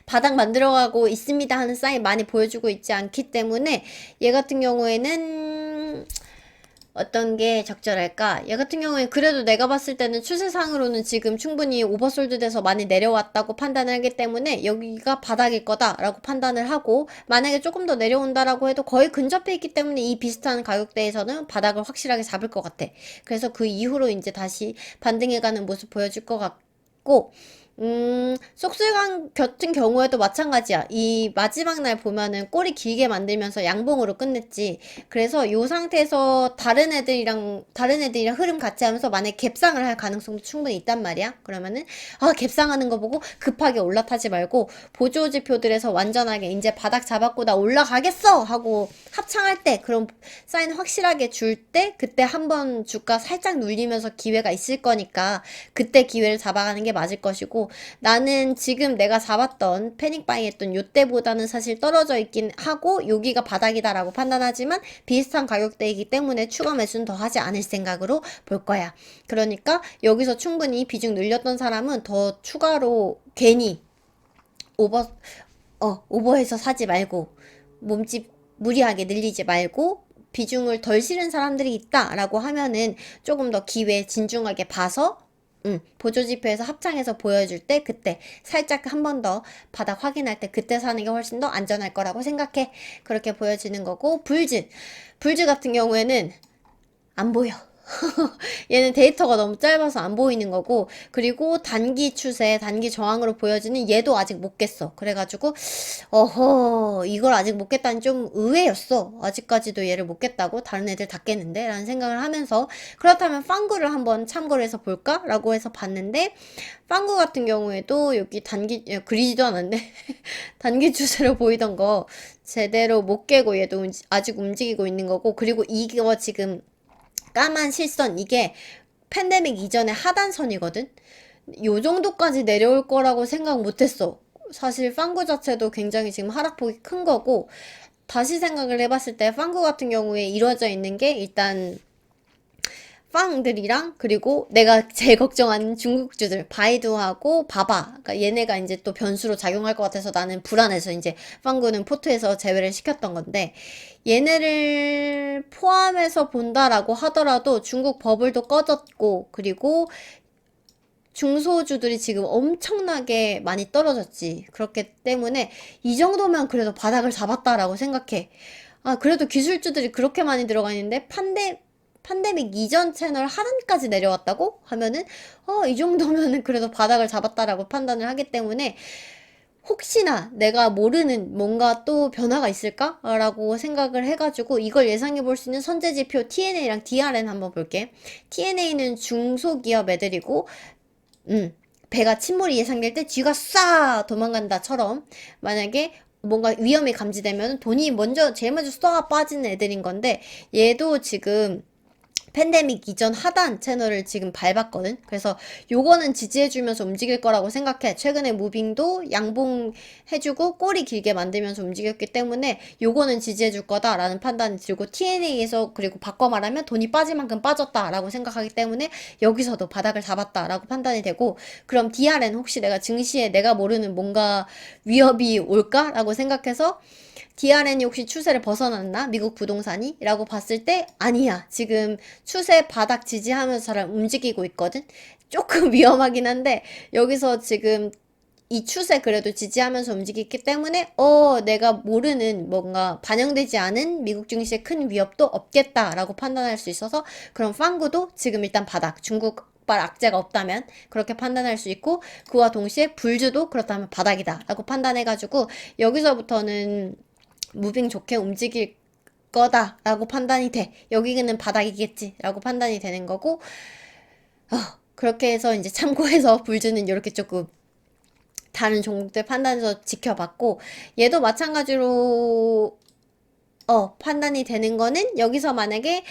바닥 만들어가고 있습니다 하는 사인 많이 보여주고 있지 않기 때문에, 얘 같은 경우에는 어떤 게 적절할까? 얘 같은 경우에 그래도 내가 봤을 때는 추세상으로는 지금 충분히 오버솔드 돼서 많이 내려왔다고 판단을 하기 때문에 여기가 바닥일 거다라고 판단을 하고, 만약에 조금 더 내려온다라고 해도 거의 근접해 있기 때문에 이 비슷한 가격대에서는 바닥을 확실하게 잡을 것 같아. 그래서 그 이후로 이제 다시 반등해가는 모습 보여줄 것 같고, 속술강 같은 경우에도 마찬가지야. 이 마지막 날 보면은 꼬리 길게 만들면서 양봉으로 끝냈지. 그래서 요 상태에서 다른 애들이랑 흐름 같이 하면서 만약에 갭상을 할 가능성도 충분히 있단 말이야. 그러면은 갭상하는 거 보고 급하게 올라타지 말고, 보조 지표들에서 완전하게 이제 바닥 잡았고 나 올라가겠어 하고 합창할 때, 그런 사인 확실하게 줄 때, 그때 한번 주가 살짝 눌리면서 기회가 있을 거니까 그때 기회를 잡아가는 게 맞을 것이고, 나는 지금 내가 잡았던 패닉바이 했던 요때보다는 사실 떨어져 있긴 하고 여기가 바닥이다라고 판단하지만 비슷한 가격대이기 때문에 추가 매수는 더 하지 않을 생각으로 볼 거야. 그러니까 여기서 충분히 비중 늘렸던 사람은 더 추가로 괜히 오버해서 사지 말고, 몸집 무리하게 늘리지 말고, 비중을 덜 실은 사람들이 있다라고 하면은 조금 더 기회 진중하게 봐서, 보조지표에서 합창해서 보여줄 때, 그때 살짝 한 번 더 바닥 확인할 때 그때 사는 게 훨씬 더 안전할 거라고 생각해. 그렇게 보여지는 거고, 불즈 같은 경우에는 안 보여. 얘는 데이터가 너무 짧아서 안 보이는 거고, 그리고 단기 추세, 단기 저항으로 보여지는 얘도 아직 못 깼어. 그래가지고 이걸 아직 못 깼다니 좀 의외였어. 아직까지도 얘를 못 깼다고? 다른 애들 다 깼는데? 라는 생각을 하면서, 그렇다면 빵구를 한번 참고를 해서 볼까? 라고 해서 봤는데, 빵구 같은 경우에도 여기 그리지도 않았는데 단기 추세로 보이던 거 제대로 못 깨고 얘도 아직 움직이고 있는 거고, 그리고 이거 지금 까만 실선, 이게 팬데믹 이전의 하단선이거든? 요 정도까지 내려올 거라고 생각 못했어. 사실 빵구 자체도 굉장히 지금 하락폭이 큰 거고, 다시 생각을 해봤을 때 빵구 같은 경우에 이루어져 있는 게 일단 빵들이랑, 그리고 내가 제일 걱정하는 중국주들 바이두하고 바바, 그러니까 얘네가 이제 또 변수로 작용할 것 같아서 나는 불안해서 이제 빵구는 포트에서 제외를 시켰던 건데, 얘네를 포함해서 본다라고 하더라도 중국 버블도 꺼졌고, 그리고 중소주들이 지금 엄청나게 많이 떨어졌지. 그렇기 때문에 이 정도면 그래도 바닥을 잡았다라고 생각해. 그래도 기술주들이 그렇게 많이 들어가 있는데 팬데믹 이전 채널 하단까지 내려왔다고 하면은 이 정도면은 그래도 바닥을 잡았다라고 판단을 하기 때문에, 혹시나 내가 모르는 뭔가 또 변화가 있을까? 라고 생각을 해가지고 이걸 예상해 볼 수 있는 선제지표 TNA랑 DRN 한번 볼게. TNA는 중소기업 애들이고, 배가 침몰이 예상될 때 쥐가 쏴 도망간다처럼, 만약에 뭔가 위험이 감지되면 돈이 제일 먼저 쏴 빠지는 애들인 건데, 얘도 지금 팬데믹 이전 하단 채널을 지금 밟았거든. 그래서 요거는 지지해주면서 움직일 거라고 생각해. 최근에 무빙도 양봉해주고 꼬리 길게 만들면서 움직였기 때문에 요거는 지지해줄 거다라는 판단이 들고, TNA에서 그리고 바꿔 말하면 돈이 빠질 만큼 빠졌다라고 생각하기 때문에 여기서도 바닥을 잡았다라고 판단이 되고, 그럼 DRN 혹시 내가 증시에 내가 모르는 뭔가 위협이 올까라고 생각해서, DRN이 혹시 추세를 벗어났나? 미국 부동산이? 라고 봤을 때 아니야. 지금 추세 바닥 지지하면서 잘 움직이고 있거든? 조금 위험하긴 한데, 여기서 지금 이 추세 그래도 지지하면서 움직이기 때문에 내가 모르는 뭔가 반영되지 않은 미국 증시의 큰 위협도 없겠다라고 판단할 수 있어서, 그럼 빵구도 지금 일단 바닥, 중국 적발 악재가 없다면 그렇게 판단할 수 있고, 그와 동시에 불주도 그렇다면 바닥이다 라고 판단해가지고 여기서부터는 무빙 좋게 움직일 거다 라고 판단이 돼. 여기는 바닥이겠지 라고 판단이 되는 거고, 그렇게 해서 이제 참고해서 불주는 이렇게 조금 다른 종목들 판단해서 지켜봤고, 얘도 마찬가지로 판단이 되는 거는, 여기서 만약에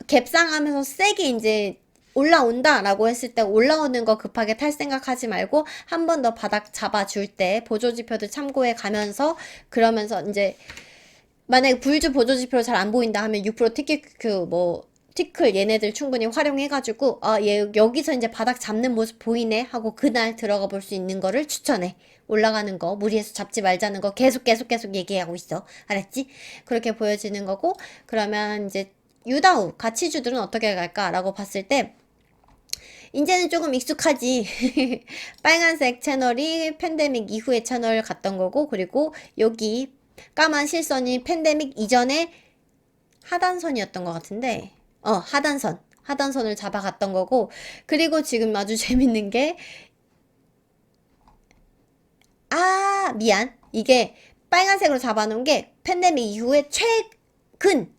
갭상하면서 세게 이제 올라온다 라고 했을 때 올라오는 거 급하게 탈 생각하지 말고 한 번 더 바닥 잡아줄 때 보조지표들 참고해 가면서, 그러면서 이제 만약에 불주 보조지표로 잘 안 보인다 하면 6% TQQ 티클 얘네들 충분히 활용해가지고 얘 여기서 이제 바닥 잡는 모습 보이네 하고 그날 들어가 볼 수 있는 거를 추천해. 올라가는 거 무리해서 잡지 말자는 거 계속 얘기하고 있어. 알았지? 그렇게 보여지는 거고, 그러면 이제 유다우 가치주들은 어떻게 갈까라고 봤을 때 이제는 조금 익숙하지. 빨간색 채널이 팬데믹 이후의 채널 갔던 거고, 그리고 여기 까만 실선이 팬데믹 이전에 하단선이었던 것 같은데, 하단선을 잡아갔던 거고, 그리고 지금 아주 재밌는 게, 이게 빨간색으로 잡아놓은 게 팬데믹 이후에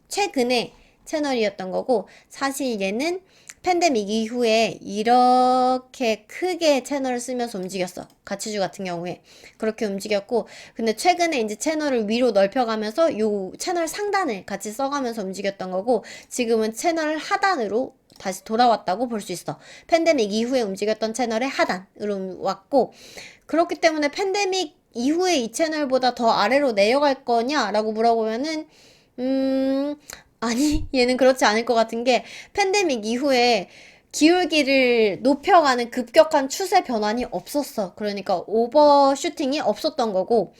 최근의 채널이었던 거고, 사실 얘는 팬데믹 이후에 이렇게 크게 채널을 쓰면서 움직였어. 가치주 같은 경우에. 그렇게 움직였고, 근데 최근에 이제 채널을 위로 넓혀가면서 요 채널 상단을 같이 써가면서 움직였던 거고, 지금은 채널 하단으로 다시 돌아왔다고 볼 수 있어. 팬데믹 이후에 움직였던 채널의 하단으로 왔고, 그렇기 때문에 팬데믹 이후에 이 채널보다 더 아래로 내려갈 거냐라고 물어보면은, 아니, 얘는 그렇지 않을 것 같은 게, 팬데믹 이후에 기울기를 높여가는 급격한 추세 변환이 없었어. 그러니까 오버슈팅이 없었던 거고,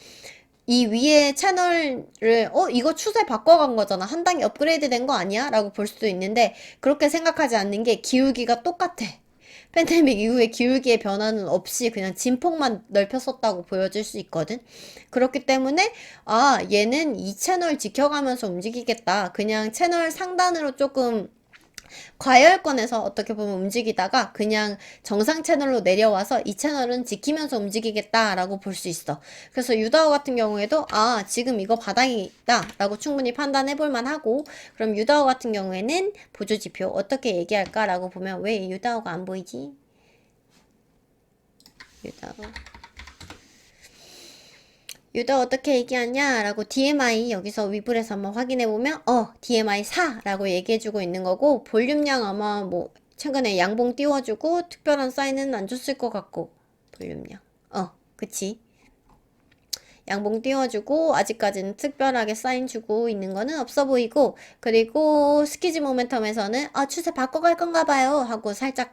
이 위에 채널을 이거 추세 바꿔간 거잖아, 한 단계 업그레이드 된 거 아니야? 라고 볼 수도 있는데, 그렇게 생각하지 않는 게 기울기가 똑같아. 팬데믹 이후에 기울기의 변화는 없이 그냥 진폭만 넓혔었다고 보여질 수 있거든. 그렇기 때문에 얘는 이 채널 지켜가면서 움직이겠다. 그냥 채널 상단으로 조금 과열권에서 어떻게 보면 움직이다가 그냥 정상 채널로 내려와서 이 채널은 지키면서 움직이겠다라고 볼 수 있어. 그래서 유다오 같은 경우에도 지금 이거 바닥이다 라고 충분히 판단해 볼 만하고, 그럼 유다오 같은 경우에는 보조지표 어떻게 얘기할까라고 보면, 왜 유다오가 안 보이지? 유다오 어떻게 얘기하냐 라고 DMI 여기서 위블에서 한번 확인해보면 DMI 4 라고 얘기해주고 있는 거고, 볼륨량 아마 최근에 양봉 띄워주고 특별한 사인은 안 줬을 것 같고, 볼륨량 그치, 양봉 띄워주고 아직까지는 특별하게 사인 주고 있는 거는 없어 보이고, 그리고 스키즈 모멘텀에서는 추세 바꿔갈 건가 봐요 하고 살짝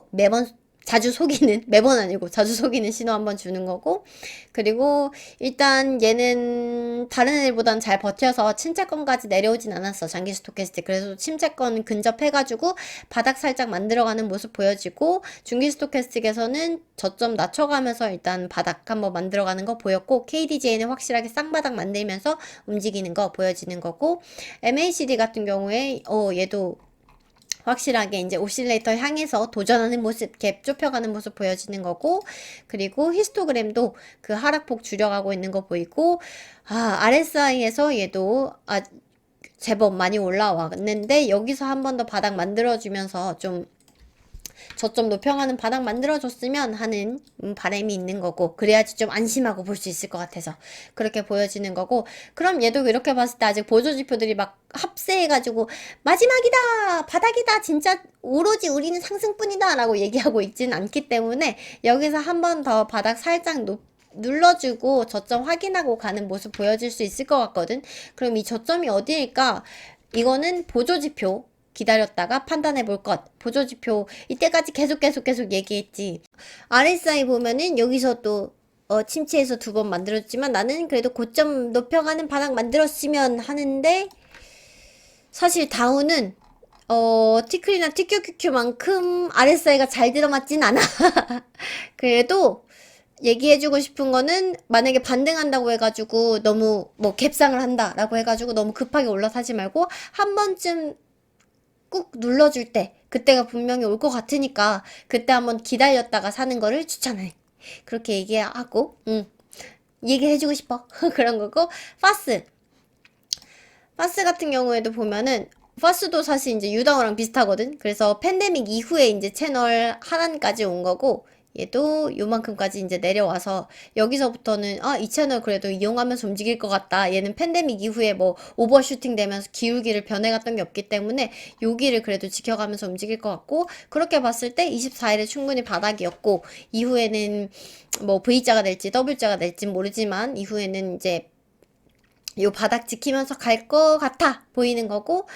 매번 자주 속이는, 매번 아니고 자주 속이는 신호 한번 주는 거고, 그리고 일단 얘는 다른 애들보단 잘 버텨서 침체권까지 내려오진 않았어, 장기 스토캐스틱. 그래서 침체권 근접해가지고 바닥 살짝 만들어가는 모습 보여지고, 중기 스토캐스틱에서는 저점 낮춰가면서 일단 바닥 한번 만들어가는 거 보였고, KDJ는 확실하게 쌍바닥 만들면서 움직이는 거 보여지는 거고, MACD 같은 경우에 얘도 확실하게 이제 오실레이터 향해서 도전하는 모습, 갭 좁혀가는 모습 보여지는 거고, 그리고 히스토그램도 그 하락폭 줄여가고 있는 거 보이고, RSI에서 얘도 제법 많이 올라왔는데, 여기서 한 번 더 바닥 만들어주면서 좀 저점 높여가는 바닥 만들어줬으면 하는 바람이 있는 거고, 그래야지 좀 안심하고 볼 수 있을 것 같아서 그렇게 보여지는 거고, 그럼 얘도 이렇게 봤을 때 아직 보조지표들이 막 합세해가지고 마지막이다, 바닥이다, 진짜 오로지 우리는 상승뿐이다 라고 얘기하고 있지는 않기 때문에, 여기서 한 번 더 바닥 살짝 눌러주고 저점 확인하고 가는 모습 보여질 수 있을 것 같거든. 그럼 이 저점이 어디일까? 이거는 보조지표 기다렸다가 판단해 볼 것. 보조지표 이때까지 계속 얘기했지. RSI 보면은 여기서 또 침체해서 두 번 만들었지만, 나는 그래도 고점 높여가는 바닥 만들었으면 하는데, 사실 다우는 티클이나 TQQQ만큼 RSI가 잘 들어맞진 않아. 그래도 얘기해주고 싶은 거는, 만약에 반등한다고 해가지고 너무 갭상을 한다라고 해가지고 너무 급하게 올라타지 말고, 한 번쯤 꾹 눌러줄 때 그때가 분명히 올 것 같으니까 그때 한번 기다렸다가 사는 거를 추천해. 그렇게 얘기하고 얘기해주고 싶어. 그런 거고. 파스 같은 경우에도 보면은 파스도 사실 이제 유다오랑 비슷하거든. 그래서 팬데믹 이후에 이제 채널 하단까지 온 거고, 얘도 요만큼까지 이제 내려와서 여기서부터는 이 채널 그래도 이용하면서 움직일 것 같다. 얘는 팬데믹 이후에 뭐 오버슈팅 되면서 기울기를 변해갔던 게 없기 때문에 여기를 그래도 지켜가면서 움직일 것 같고, 그렇게 봤을 때 24일에 충분히 바닥이었고, 이후에는 뭐 V자가 될지 W자가 될지 모르지만 이후에는 이제 요 바닥 지키면서 갈 것 같아 보이는 거고,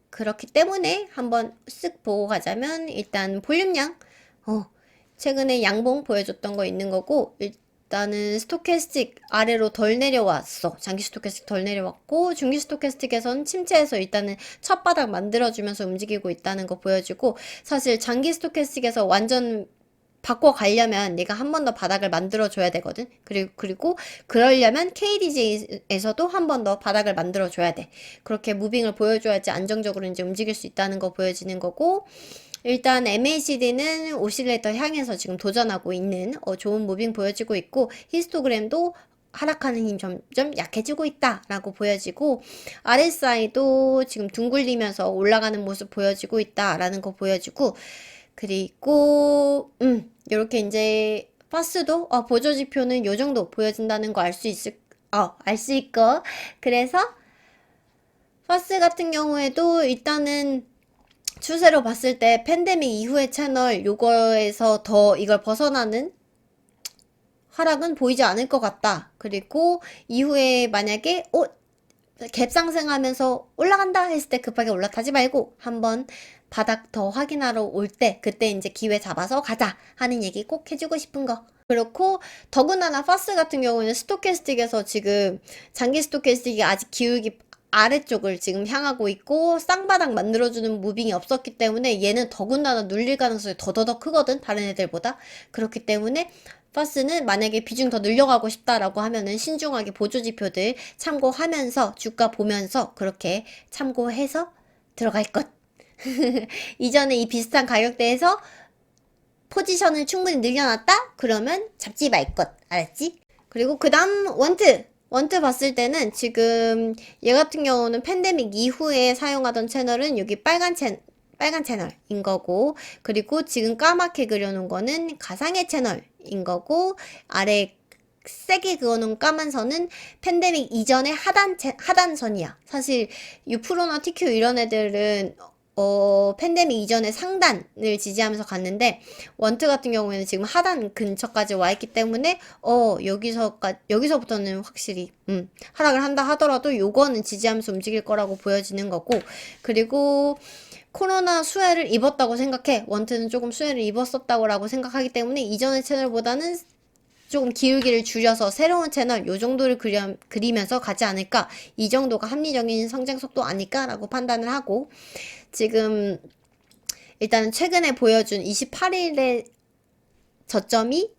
그렇기 때문에 한번 쓱 보고 가자면 일단 볼륨량 최근에 양봉 보여줬던 거 있는 거고, 일단은 스토캐스틱 아래로 덜 내려왔어. 장기 스토캐스틱 덜 내려왔고, 중기 스토캐스틱에선 침체해서 일단은 첫 바닥 만들어주면서 움직이고 있다는 거 보여주고, 사실 장기 스토캐스틱에서 완전 바꿔가려면 내가 한 번 더 바닥을 만들어줘야 되거든. 그리고 그러려면 KDJ에서도 한 번 더 바닥을 만들어줘야 돼. 그렇게 무빙을 보여줘야지 안정적으로 이제 움직일 수 있다는 거 보여지는 거고, 일단 MACD는 오실레이터 향해서 지금 도전하고 있는 좋은 무빙 보여지고 있고, 히스토그램도 하락하는 힘 점점 약해지고 있다라고 보여지고, RSI도 지금 둥글리면서 올라가는 모습 보여지고 있다라는 거 보여지고, 그리고 요렇게 이제 파스도 보조 지표는 요 정도 보여진다는 거 알 수 있고, 그래서 파스 같은 경우에도 일단은 추세로 봤을 때 팬데믹 이후의 채널 요거에서 더 이걸 벗어나는 하락은 보이지 않을 것 같다. 그리고 이후에 만약에 갭 상승하면서 올라간다 했을 때 급하게 올라타지 말고 한번 바닥 더 확인하러 올 때 그때 이제 기회 잡아서 가자 하는 얘기 꼭 해주고 싶은 거. 그렇고 더군다나 파스 같은 경우는 스토캐스틱에서 지금 장기 스토캐스틱이 아직 기울기 아래쪽을 지금 향하고 있고 쌍바닥 만들어주는 무빙이 없었기 때문에 얘는 더군다나 눌릴 가능성이 더더더 크거든, 다른 애들보다. 그렇기 때문에 파스는 만약에 비중 더 늘려가고 싶다라고 하면은 신중하게 보조지표들 참고하면서 주가 보면서 그렇게 참고해서 들어갈 것. 이전에 이 비슷한 가격대에서 포지션을 충분히 늘려놨다? 그러면 잡지 말 것. 알았지? 그리고 그 다음 원트 봤을 때는 지금 얘 같은 경우는 팬데믹 이후에 사용하던 채널은 여기 빨간 채널인 거고, 그리고 지금 까맣게 그려놓은 거는 가상의 채널인 거고, 아래 세게 그어놓은 까만 선은 팬데믹 이전의 하단선이야. 사실 유프로나 TQ 이런 애들은 팬데믹 이전에 상단을 지지하면서 갔는데, 원트 같은 경우에는 지금 하단 근처까지 와 있기 때문에, 여기서부터는 확실히, 하락을 한다 하더라도 요거는 지지하면서 움직일 거라고 보여지는 거고, 그리고 코로나 수혜를 입었다고 생각해. 원트는 조금 수혜를 입었었다고 생각하기 때문에 이전의 채널보다는 조금 기울기를 줄여서 새로운 채널 요 정도를 그리면서 가지 않을까, 이 정도가 합리적인 성장 속도 아닐까라고 판단을 하고, 지금 일단은 최근에 보여준 28일의 저점이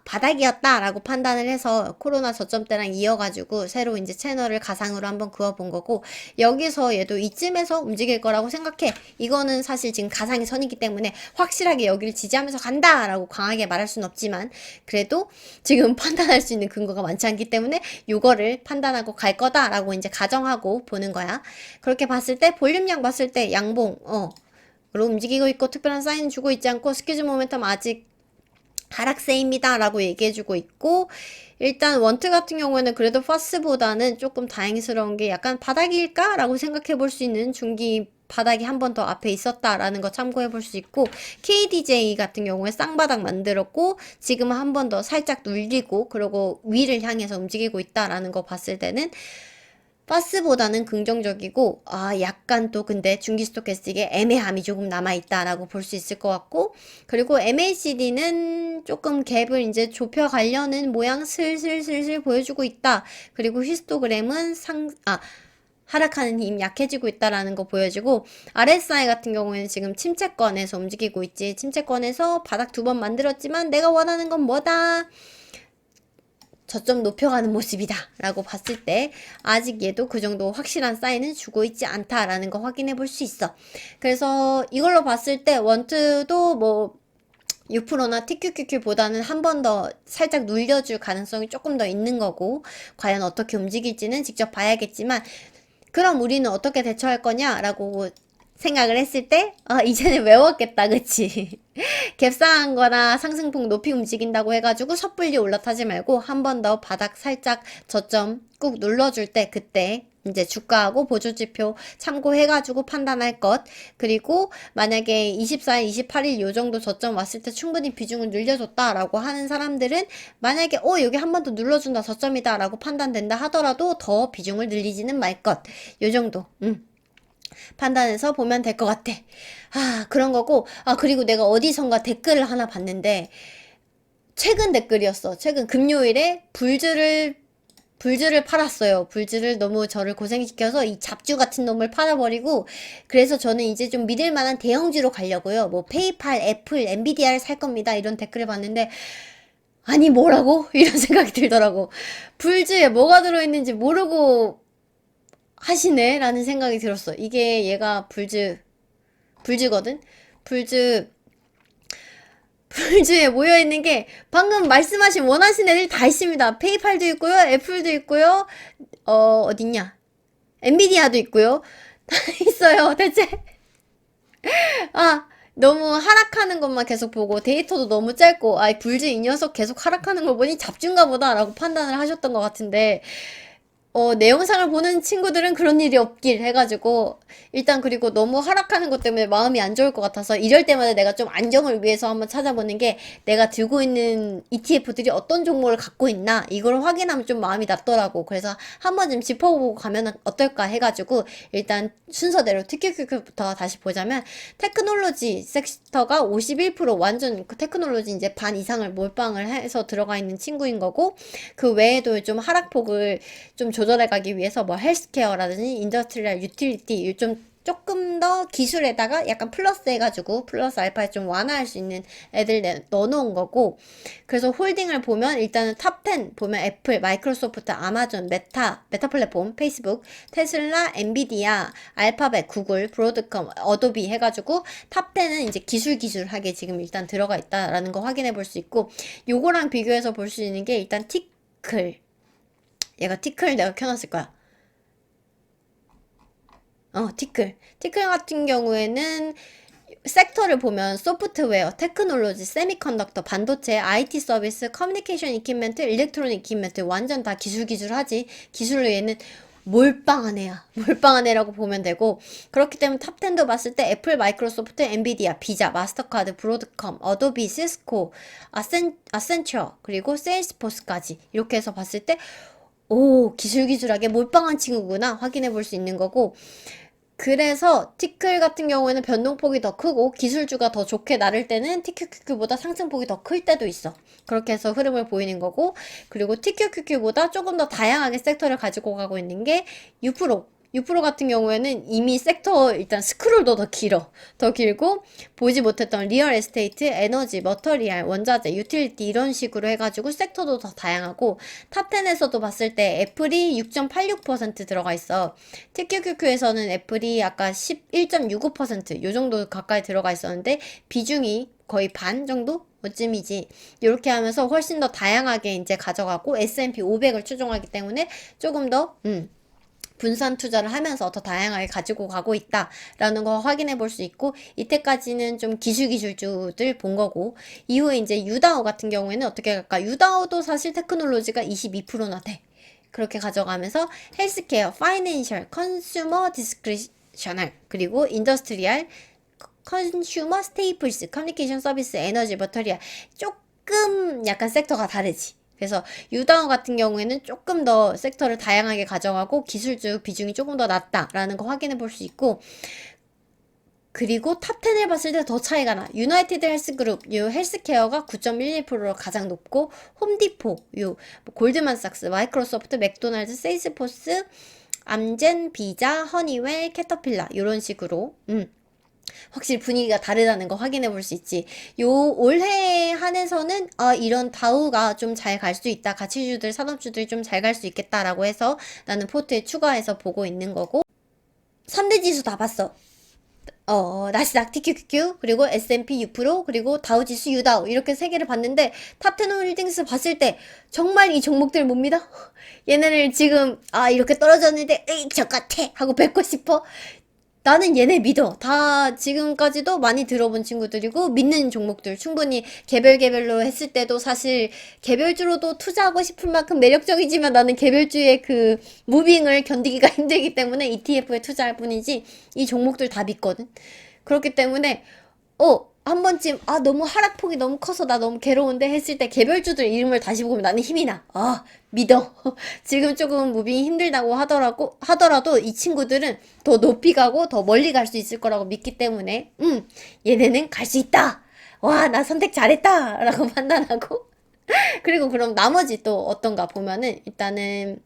바닥이었다라고 판단을 해서 코로나 저점대랑 이어가지고 새로 이제 채널을 가상으로 한번 그어본 거고, 여기서 얘도 이쯤에서 움직일 거라고 생각해. 이거는 사실 지금 가상의 선이기 때문에 확실하게 여기를 지지하면서 간다라고 강하게 말할 순 없지만, 그래도 지금 판단할 수 있는 근거가 많지 않기 때문에 요거를 판단하고 갈 거다라고 이제 가정하고 보는 거야. 그렇게 봤을 때 볼륨량 봤을 때 양봉 로 움직이고 있고 특별한 사인 주고 있지 않고, 스퀴즈 모멘텀 아직 하락세입니다 라고 얘기해주고 있고, 일단 원트 같은 경우에는 그래도 파스보다는 조금 다행스러운 게 약간 바닥일까? 라고 생각해 볼 수 있는 중기 바닥이 한 번 더 앞에 있었다라는 거 참고해 볼 수 있고, KDJ 같은 경우에 쌍바닥 만들었고 지금은 한 번 더 살짝 눌리고 그리고 위를 향해서 움직이고 있다라는 거 봤을 때는 파스보다는 긍정적이고, 약간 또 근데 중기 스토캐스틱에 애매함이 조금 남아있다라고 볼 수 있을 것 같고, 그리고 MACD는 조금 갭을 이제 좁혀가려는 모양 슬슬 보여주고 있다. 그리고 히스토그램은 하락하는 힘 약해지고 있다라는 거 보여지고, RSI 같은 경우에는 지금 침체권에서 움직이고 있지. 침체권에서 바닥 두 번 만들었지만 내가 원하는 건 뭐다? 저점 높여가는 모습이다 라고 봤을 때 아직 얘도 그 정도 확실한 사인은 주고 있지 않다라는 거 확인해 볼 수 있어. 그래서 이걸로 봤을 때 원투도 뭐 U%나 TQQQ보다는 한 번 더 살짝 눌려줄 가능성이 조금 더 있는 거고, 과연 어떻게 움직일지는 직접 봐야겠지만, 그럼 우리는 어떻게 대처할 거냐라고 생각을 했을 때, 이제는 외웠겠다, 그치? 갭상한 거나 상승폭 높이 움직인다고 해가지고 섣불리 올라타지 말고 한 번 더 바닥 살짝 저점 꾹 눌러줄 때 그때 이제 주가하고 보조지표 참고해가지고 판단할 것. 그리고 만약에 24일, 28일 요 정도 저점 왔을 때 충분히 비중을 늘려줬다라고 하는 사람들은 만약에 여기 한 번 더 눌러준다 저점이다 라고 판단된다 하더라도 더 비중을 늘리지는 말 것. 요 정도. 판단해서 보면 될 것 같아. 그런 거고. 그리고 내가 어디선가 댓글을 하나 봤는데, 최근 댓글이었어. 최근 금요일에 불주를 팔았어요. 불주를 너무 저를 고생시켜서 이 잡주 같은 놈을 팔아버리고, 그래서 저는 이제 좀 믿을 만한 대형주로 가려고요. 뭐 페이팔, 애플, 엔비디아를 살 겁니다. 이런 댓글을 봤는데, 아니 뭐라고? 이런 생각이 들더라고. 불주에 뭐가 들어있는지 모르고 하시네? 라는 생각이 들었어. 이게 얘가 불주거든? 불주에 모여있는 게 방금 말씀하신 원하신 애들 다 있습니다. 페이팔도 있고요, 애플도 있고요, 어딨냐? 엔비디아도 있고요. 다 있어요, 대체. 너무 하락하는 것만 계속 보고 데이터도 너무 짧고, 불주 이 녀석 계속 하락하는 걸 보니 잡준가 보다 라고 판단을 하셨던 것 같은데, 내 영상을 보는 친구들은 그런 일이 없길 해가지고, 일단 그리고 너무 하락하는 것 때문에 마음이 안 좋을 것 같아서, 이럴 때마다 내가 좀 안정을 위해서 한번 찾아보는 게, 내가 들고 있는 ETF들이 어떤 종목을 갖고 있나, 이걸 확인하면 좀 마음이 낫더라고. 그래서 한번 좀 짚어보고 가면 어떨까 해가지고, 일단 순서대로 TQQQ부터 다시 보자면, 테크놀로지 섹터가 51% 완전 그 테크놀로지 이제 반 이상을 몰빵을 해서 들어가 있는 친구인 거고, 그 외에도 좀 하락폭을 좀 조절해 가기 위해서 뭐 헬스케어라든지 인더스트리얼 유틸리티 조금 더 기술에다가 약간 플러스 해가지고 플러스 알파에 좀 완화할 수 있는 애들 넣어놓은 거고. 그래서 홀딩을 보면 일단은 탑 10 보면 애플, 마이크로소프트, 아마존, 메타 플랫폼, 페이스북, 테슬라, 엔비디아, 알파벳, 구글, 브로드컴, 어도비 해가지고 탑 10은 이제 기술하게 지금 일단 들어가 있다라는 거 확인해 볼 수 있고, 요거랑 비교해서 볼 수 있는 게 일단 티클. 얘가 티클 내가 켜놨을 거야. 티클 같은 경우에는 섹터를 보면 소프트웨어, 테크놀로지, 세미컨덕터, 반도체, IT 서비스, 커뮤니케이션 이퀴먼트, 일렉트로닉 이퀴먼트 완전 다 기술하지. 기술로 얘는 몰빵한 애야. 몰빵한 애라고 보면 되고, 그렇기 때문에 탑10도 봤을 때 애플, 마이크로소프트, 엔비디아, 비자, 마스터카드, 브로드컴, 어도비, 시스코, 아센처, 그리고 세일스포스까지 이렇게 해서 봤을 때 기술하게 몰빵한 친구구나 확인해 볼 수 있는 거고. 그래서 티클 같은 경우에는 변동폭이 더 크고 기술주가 더 좋게 나를 때는 TQQQ보다 상승폭이 더 클 때도 있어. 그렇게 해서 흐름을 보이는 거고, 그리고 TQQQ보다 조금 더 다양하게 섹터를 가지고 가고 있는 게 U 프로 같은 경우에는 이미 섹터 일단 스크롤도 더 길어. 더 길고 보지 못했던 리얼 에스테이트, 에너지, 머터리얼, 원자재, 유틸리티 이런 식으로 해가지고 섹터도 더 다양하고, 탑10에서도 봤을 때 애플이 6.86% 들어가 있어. TQQQ에서는 애플이 아까 11.65% 요 정도 가까이 들어가 있었는데 비중이 거의 반 정도? 뭐쯤이지. 이렇게 하면서 훨씬 더 다양하게 이제 가져가고 S&P 500을 추종하기 때문에 조금 더 분산 투자를 하면서 더 다양하게 가지고 가고 있다라는 거 확인해 볼 수 있고, 이때까지는 좀 기술주들 본 거고, 이후에 이제 유다오 같은 경우에는 어떻게 갈까? 유다오도 사실 테크놀로지가 22%나 돼. 그렇게 가져가면서 헬스케어, 파이낸셜, 컨슈머 디스크리셔널, 그리고 인더스트리얼, 컨슈머 스테이플스, 커뮤니케이션 서비스, 에너지, 버터리아 조금 약간 섹터가 다르지. 그래서 유다오 같은 경우에는 조금 더 섹터를 다양하게 가져가고 기술주 비중이 조금 더 낮다라는 거 확인해 볼 수 있고, 그리고 탑10을 봤을 때 더 차이가 나. 유나이티드 헬스그룹, 요 헬스케어가 9.11%로 가장 높고, 홈디포, 요 골드만삭스, 마이크로소프트, 맥도날드, 세일스포스, 암젠, 비자, 허니웰, 캐터필라 이런 식으로 확실히 분위기가 다르다는 거 확인해 볼 수 있지. 요 올해 한해서는 이런 다우가 좀 잘 갈 수 있다. 가치주들, 산업주들이 좀 잘 갈 수 있겠다라고 해서 나는 포트에 추가해서 보고 있는 거고. 3대 지수 다 봤어. 나스닥 TQQQ 그리고 S&P 6% 그리고 다우지수 유다우 이렇게 세 개를 봤는데 탑10 홀딩스 봤을 때 정말 이 종목들 못 믿어? 얘네를 지금 이렇게 떨어졌는데 에이 저같아 하고 뵙고 싶어? 나는 얘네 믿어. 다 지금까지도 많이 들어본 친구들이고 믿는 종목들 충분히 개별로 했을 때도 사실 개별주로도 투자하고 싶을 만큼 매력적이지만 나는 개별주의 그 무빙을 견디기가 힘들기 때문에 ETF에 투자할 뿐이지 이 종목들 다 믿거든. 그렇기 때문에 한 번쯤, 너무 하락폭이 너무 커서 나 너무 괴로운데 했을 때 개별주들 이름을 다시 보면 나는 힘이 나. 믿어. 지금 조금 무빙이 힘들다고 하더라도 이 친구들은 더 높이 가고 더 멀리 갈 수 있을 거라고 믿기 때문에, 얘네는 갈 수 있다. 와, 나 선택 잘했다. 라고 판단하고. 그리고 그럼 나머지 또 어떤가 보면은, 일단은,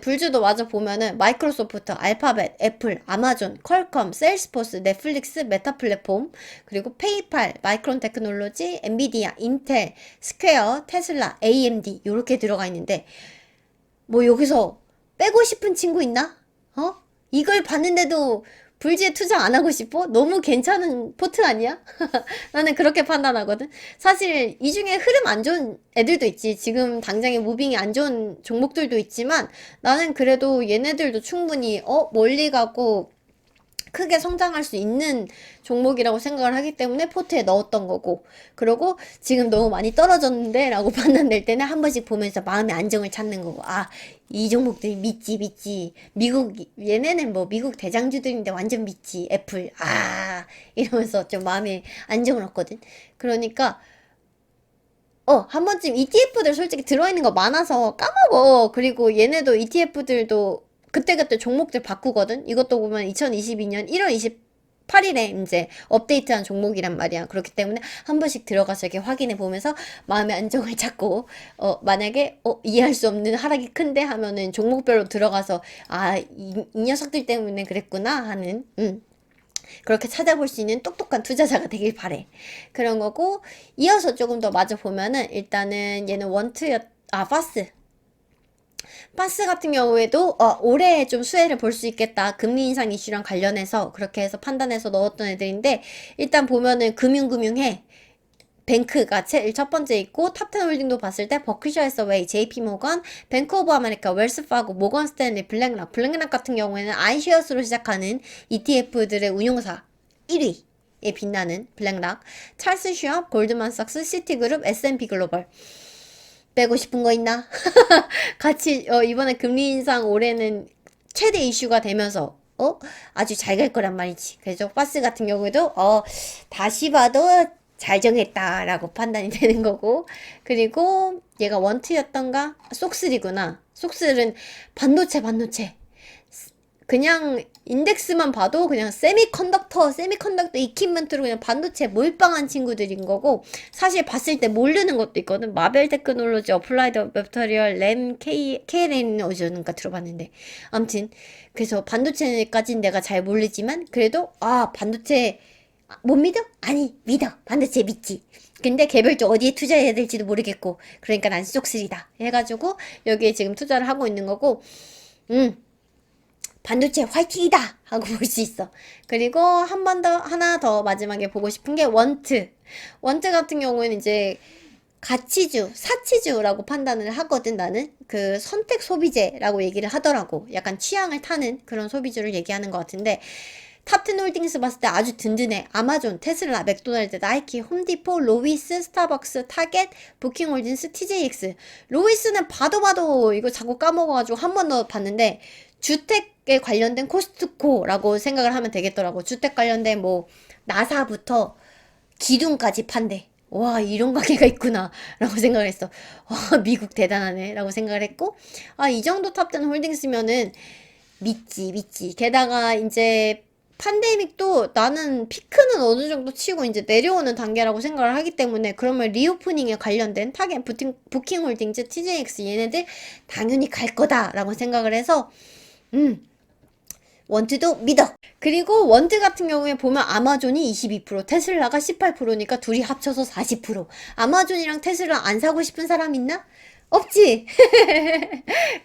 불주도 마저 보면은 마이크로소프트, 알파벳, 애플, 아마존, 퀄컴, 세일스포스, 넷플릭스, 메타 플랫폼, 그리고 페이팔, 마이크론 테크놀로지, 엔비디아, 인텔, 스퀘어, 테슬라, AMD 요렇게 들어가 있는데 뭐 여기서 빼고 싶은 친구 있나? 이걸 봤는데도 불지에 투자 안 하고 싶어? 너무 괜찮은 포트 아니야? 나는 그렇게 판단하거든. 사실 이 중에 흐름 안 좋은 애들도 있지. 지금 당장에 무빙이 안 좋은 종목들도 있지만 나는 그래도 얘네들도 충분히 멀리 가고 크게 성장할 수 있는 종목이라고 생각을 하기 때문에 포트에 넣었던 거고 그리고 지금 너무 많이 떨어졌는데 라고 판단될 때는 한 번씩 보면서 마음의 안정을 찾는 거고 이 종목들이 믿지 미국 얘네는 뭐 미국 대장주들인데 완전 믿지 애플 이러면서 좀 마음에 안정을 얻거든. 그러니까 한 번쯤 ETF들 솔직히 들어있는 거 많아서 까먹어. 그리고 얘네도 ETF들도 그때그때 종목들 바꾸거든? 이것도 보면 2022년 1월 28일에 이제 업데이트한 종목이란 말이야. 그렇기 때문에 한 번씩 들어가서 이렇게 확인해 보면서 마음의 안정을 찾고, 만약에, 이해할 수 없는 하락이 큰데 하면은 종목별로 들어가서, 이 녀석들 때문에 그랬구나 하는, 그렇게 찾아볼 수 있는 똑똑한 투자자가 되길 바래. 그런 거고, 이어서 조금 더 마저 보면은, 일단은 얘는 파스. 파스 같은 경우에도 올해 좀 수혜를 볼 수 있겠다. 금리 인상 이슈랑 관련해서 그렇게 해서 판단해서 넣었던 애들인데 일단 보면은 금융해. 뱅크가 제일 첫 번째 있고 탑10 홀딩도 봤을 때 버크셔 해서웨이, JP모건, 뱅크 오브 아메리카, 웰스파고, 모건 스탠리, 블랙락 같은 경우에는 아이쉐어스로 시작하는 ETF들의 운용사 1위에 빛나는 블랙락, 찰스 슈업, 골드만삭스, 시티그룹, S&P 글로벌. 빼고 싶은 거 있나? 같이 이번에 금리 인상 올해는 최대 이슈가 되면서 아주 잘 갈 거란 말이지. 그래서 파스 같은 경우에도 다시 봐도 잘 정했다라고 판단이 되는 거고 그리고 얘가 원투였던가? 속슬이구나. 속슬은 반도체 그냥 인덱스만 봐도 그냥 세미컨덕터 이퀴먼트로 그냥 반도체 몰빵한 친구들인 거고 사실 봤을 때 모르는 것도 있거든. 마벨 테크놀로지, 어플라이드 매터리얼, 램, KLN은 어디서 들어봤는데 아무튼 그래서 반도체까지는 내가 잘 모르지만 그래도 반도체 못 믿어? 아니 믿어. 반도체 믿지. 근데 개별적 어디에 투자해야 될지도 모르겠고 그러니까 난 쏙쓰리다 해가지고 여기에 지금 투자를 하고 있는 거고 반도체 화이팅이다! 하고 볼 수 있어. 그리고 하나 더 마지막에 보고 싶은 게 원트. 원트 같은 경우에는 이제 가치주, 사치주라고 판단을 하거든, 나는. 그 선택 소비재라고 얘기를 하더라고. 약간 취향을 타는 그런 소비주를 얘기하는 것 같은데, 탑10 홀딩스 봤을 때 아주 든든해. 아마존, 테슬라, 맥도날드, 나이키, 홈디포, 로비스, 스타벅스, 타겟, 부킹홀딩스, TJX. 로비스는 봐도 이거 자꾸 까먹어가지고 한 번 더 봤는데, 주택에 관련된 코스트코라고 생각을 하면 되겠더라고. 주택 관련된 뭐 나사부터 기둥까지 판대. 와, 이런 가게가 있구나 라고 생각을 했어. 와, 미국 대단하네 라고 생각을 했고 이 정도 탑10 홀딩스면은 믿지. 게다가 이제 팬데믹도 나는 피크는 어느 정도 치고 이제 내려오는 단계라고 생각을 하기 때문에 그러면 리오프닝에 관련된 타겟, 부킹홀딩즈, TJX 얘네들 당연히 갈 거다라고 생각을 해서 원트도 믿어. 그리고 원트 같은 경우에 보면 아마존이 22%, 테슬라가 18%니까 둘이 합쳐서 40%. 아마존이랑 테슬라 안 사고 싶은 사람 있나? 없지.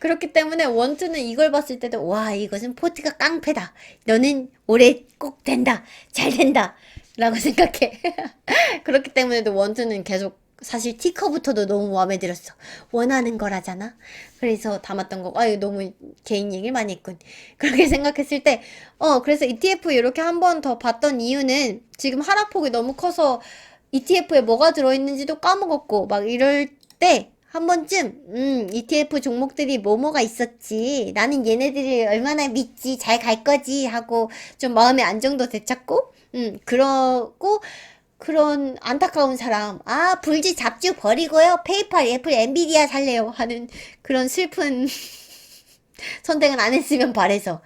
그렇기 때문에 원투는 이걸 봤을 때도 와, 이것은 포트가 깡패다. 너는 올해 꼭 된다. 잘 된다. 라고 생각해. 그렇기 때문에도 원투는 계속 사실 티커부터도 너무 마음에 들었어. 원하는 거라잖아. 그래서 담았던 거. 아유, 너무 개인 얘기를 많이 했군. 그렇게 생각했을 때, 그래서 ETF 이렇게 한 번 더 봤던 이유는 지금 하락폭이 너무 커서 ETF에 뭐가 들어있는지도 까먹었고, 막 이럴 때, 한 번쯤, ETF 종목들이 뭐뭐가 있었지. 나는 얘네들이 얼마나 믿지, 잘 갈 거지 하고 좀 마음의 안정도 되찾고, 그러고, 그런 안타까운 사람, 불지 잡주 버리고요. 페이팔, 애플, 엔비디아 살래요. 하는 그런 슬픈 선택은 안 했으면 바래서,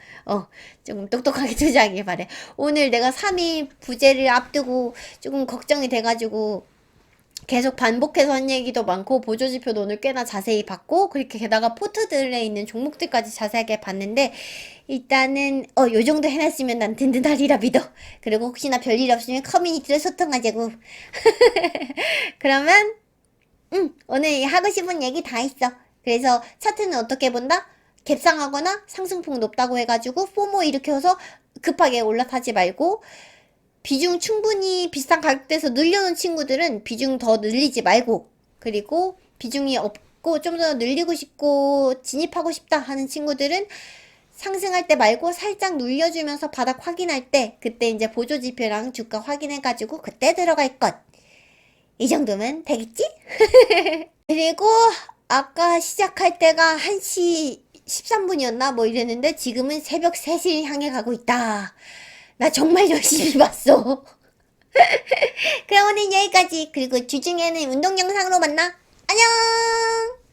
조금 똑똑하게 투자하길 바래. 오늘 내가 3일 부재를 앞두고 조금 걱정이 돼가지고, 계속 반복해서 한 얘기도 많고 보조지표도 오늘 꽤나 자세히 봤고 그렇게 게다가 포트들에 있는 종목들까지 자세하게 봤는데 일단은 요 정도 해놨으면 난 든든하리라 믿어. 그리고 혹시나 별일 없으면 커뮤니티로 소통하자고. 그러면 오늘 하고 싶은 얘기 다 했어. 그래서 차트는 어떻게 본다? 갭상하거나 상승폭 높다고 해가지고 포모 일으켜서 급하게 올라타지 말고 비중 충분히 비슷한 가격대에서 늘려놓은 친구들은 비중 더 늘리지 말고, 그리고 비중이 없고 좀 더 늘리고 싶고 진입하고 싶다 하는 친구들은 상승할 때 말고 살짝 눌려주면서 바닥 확인할 때 그때 이제 보조지표랑 주가 확인해가지고 그때 들어갈 것. 이 정도면 되겠지? 그리고 아까 시작할 때가 1시 13분이었나 뭐 이랬는데 지금은 새벽 3시를 향해 가고 있다. 나 정말 열심히 봤어. 그럼 오늘 여기까지. 그리고 주중에는 운동 영상으로 만나. 안녕!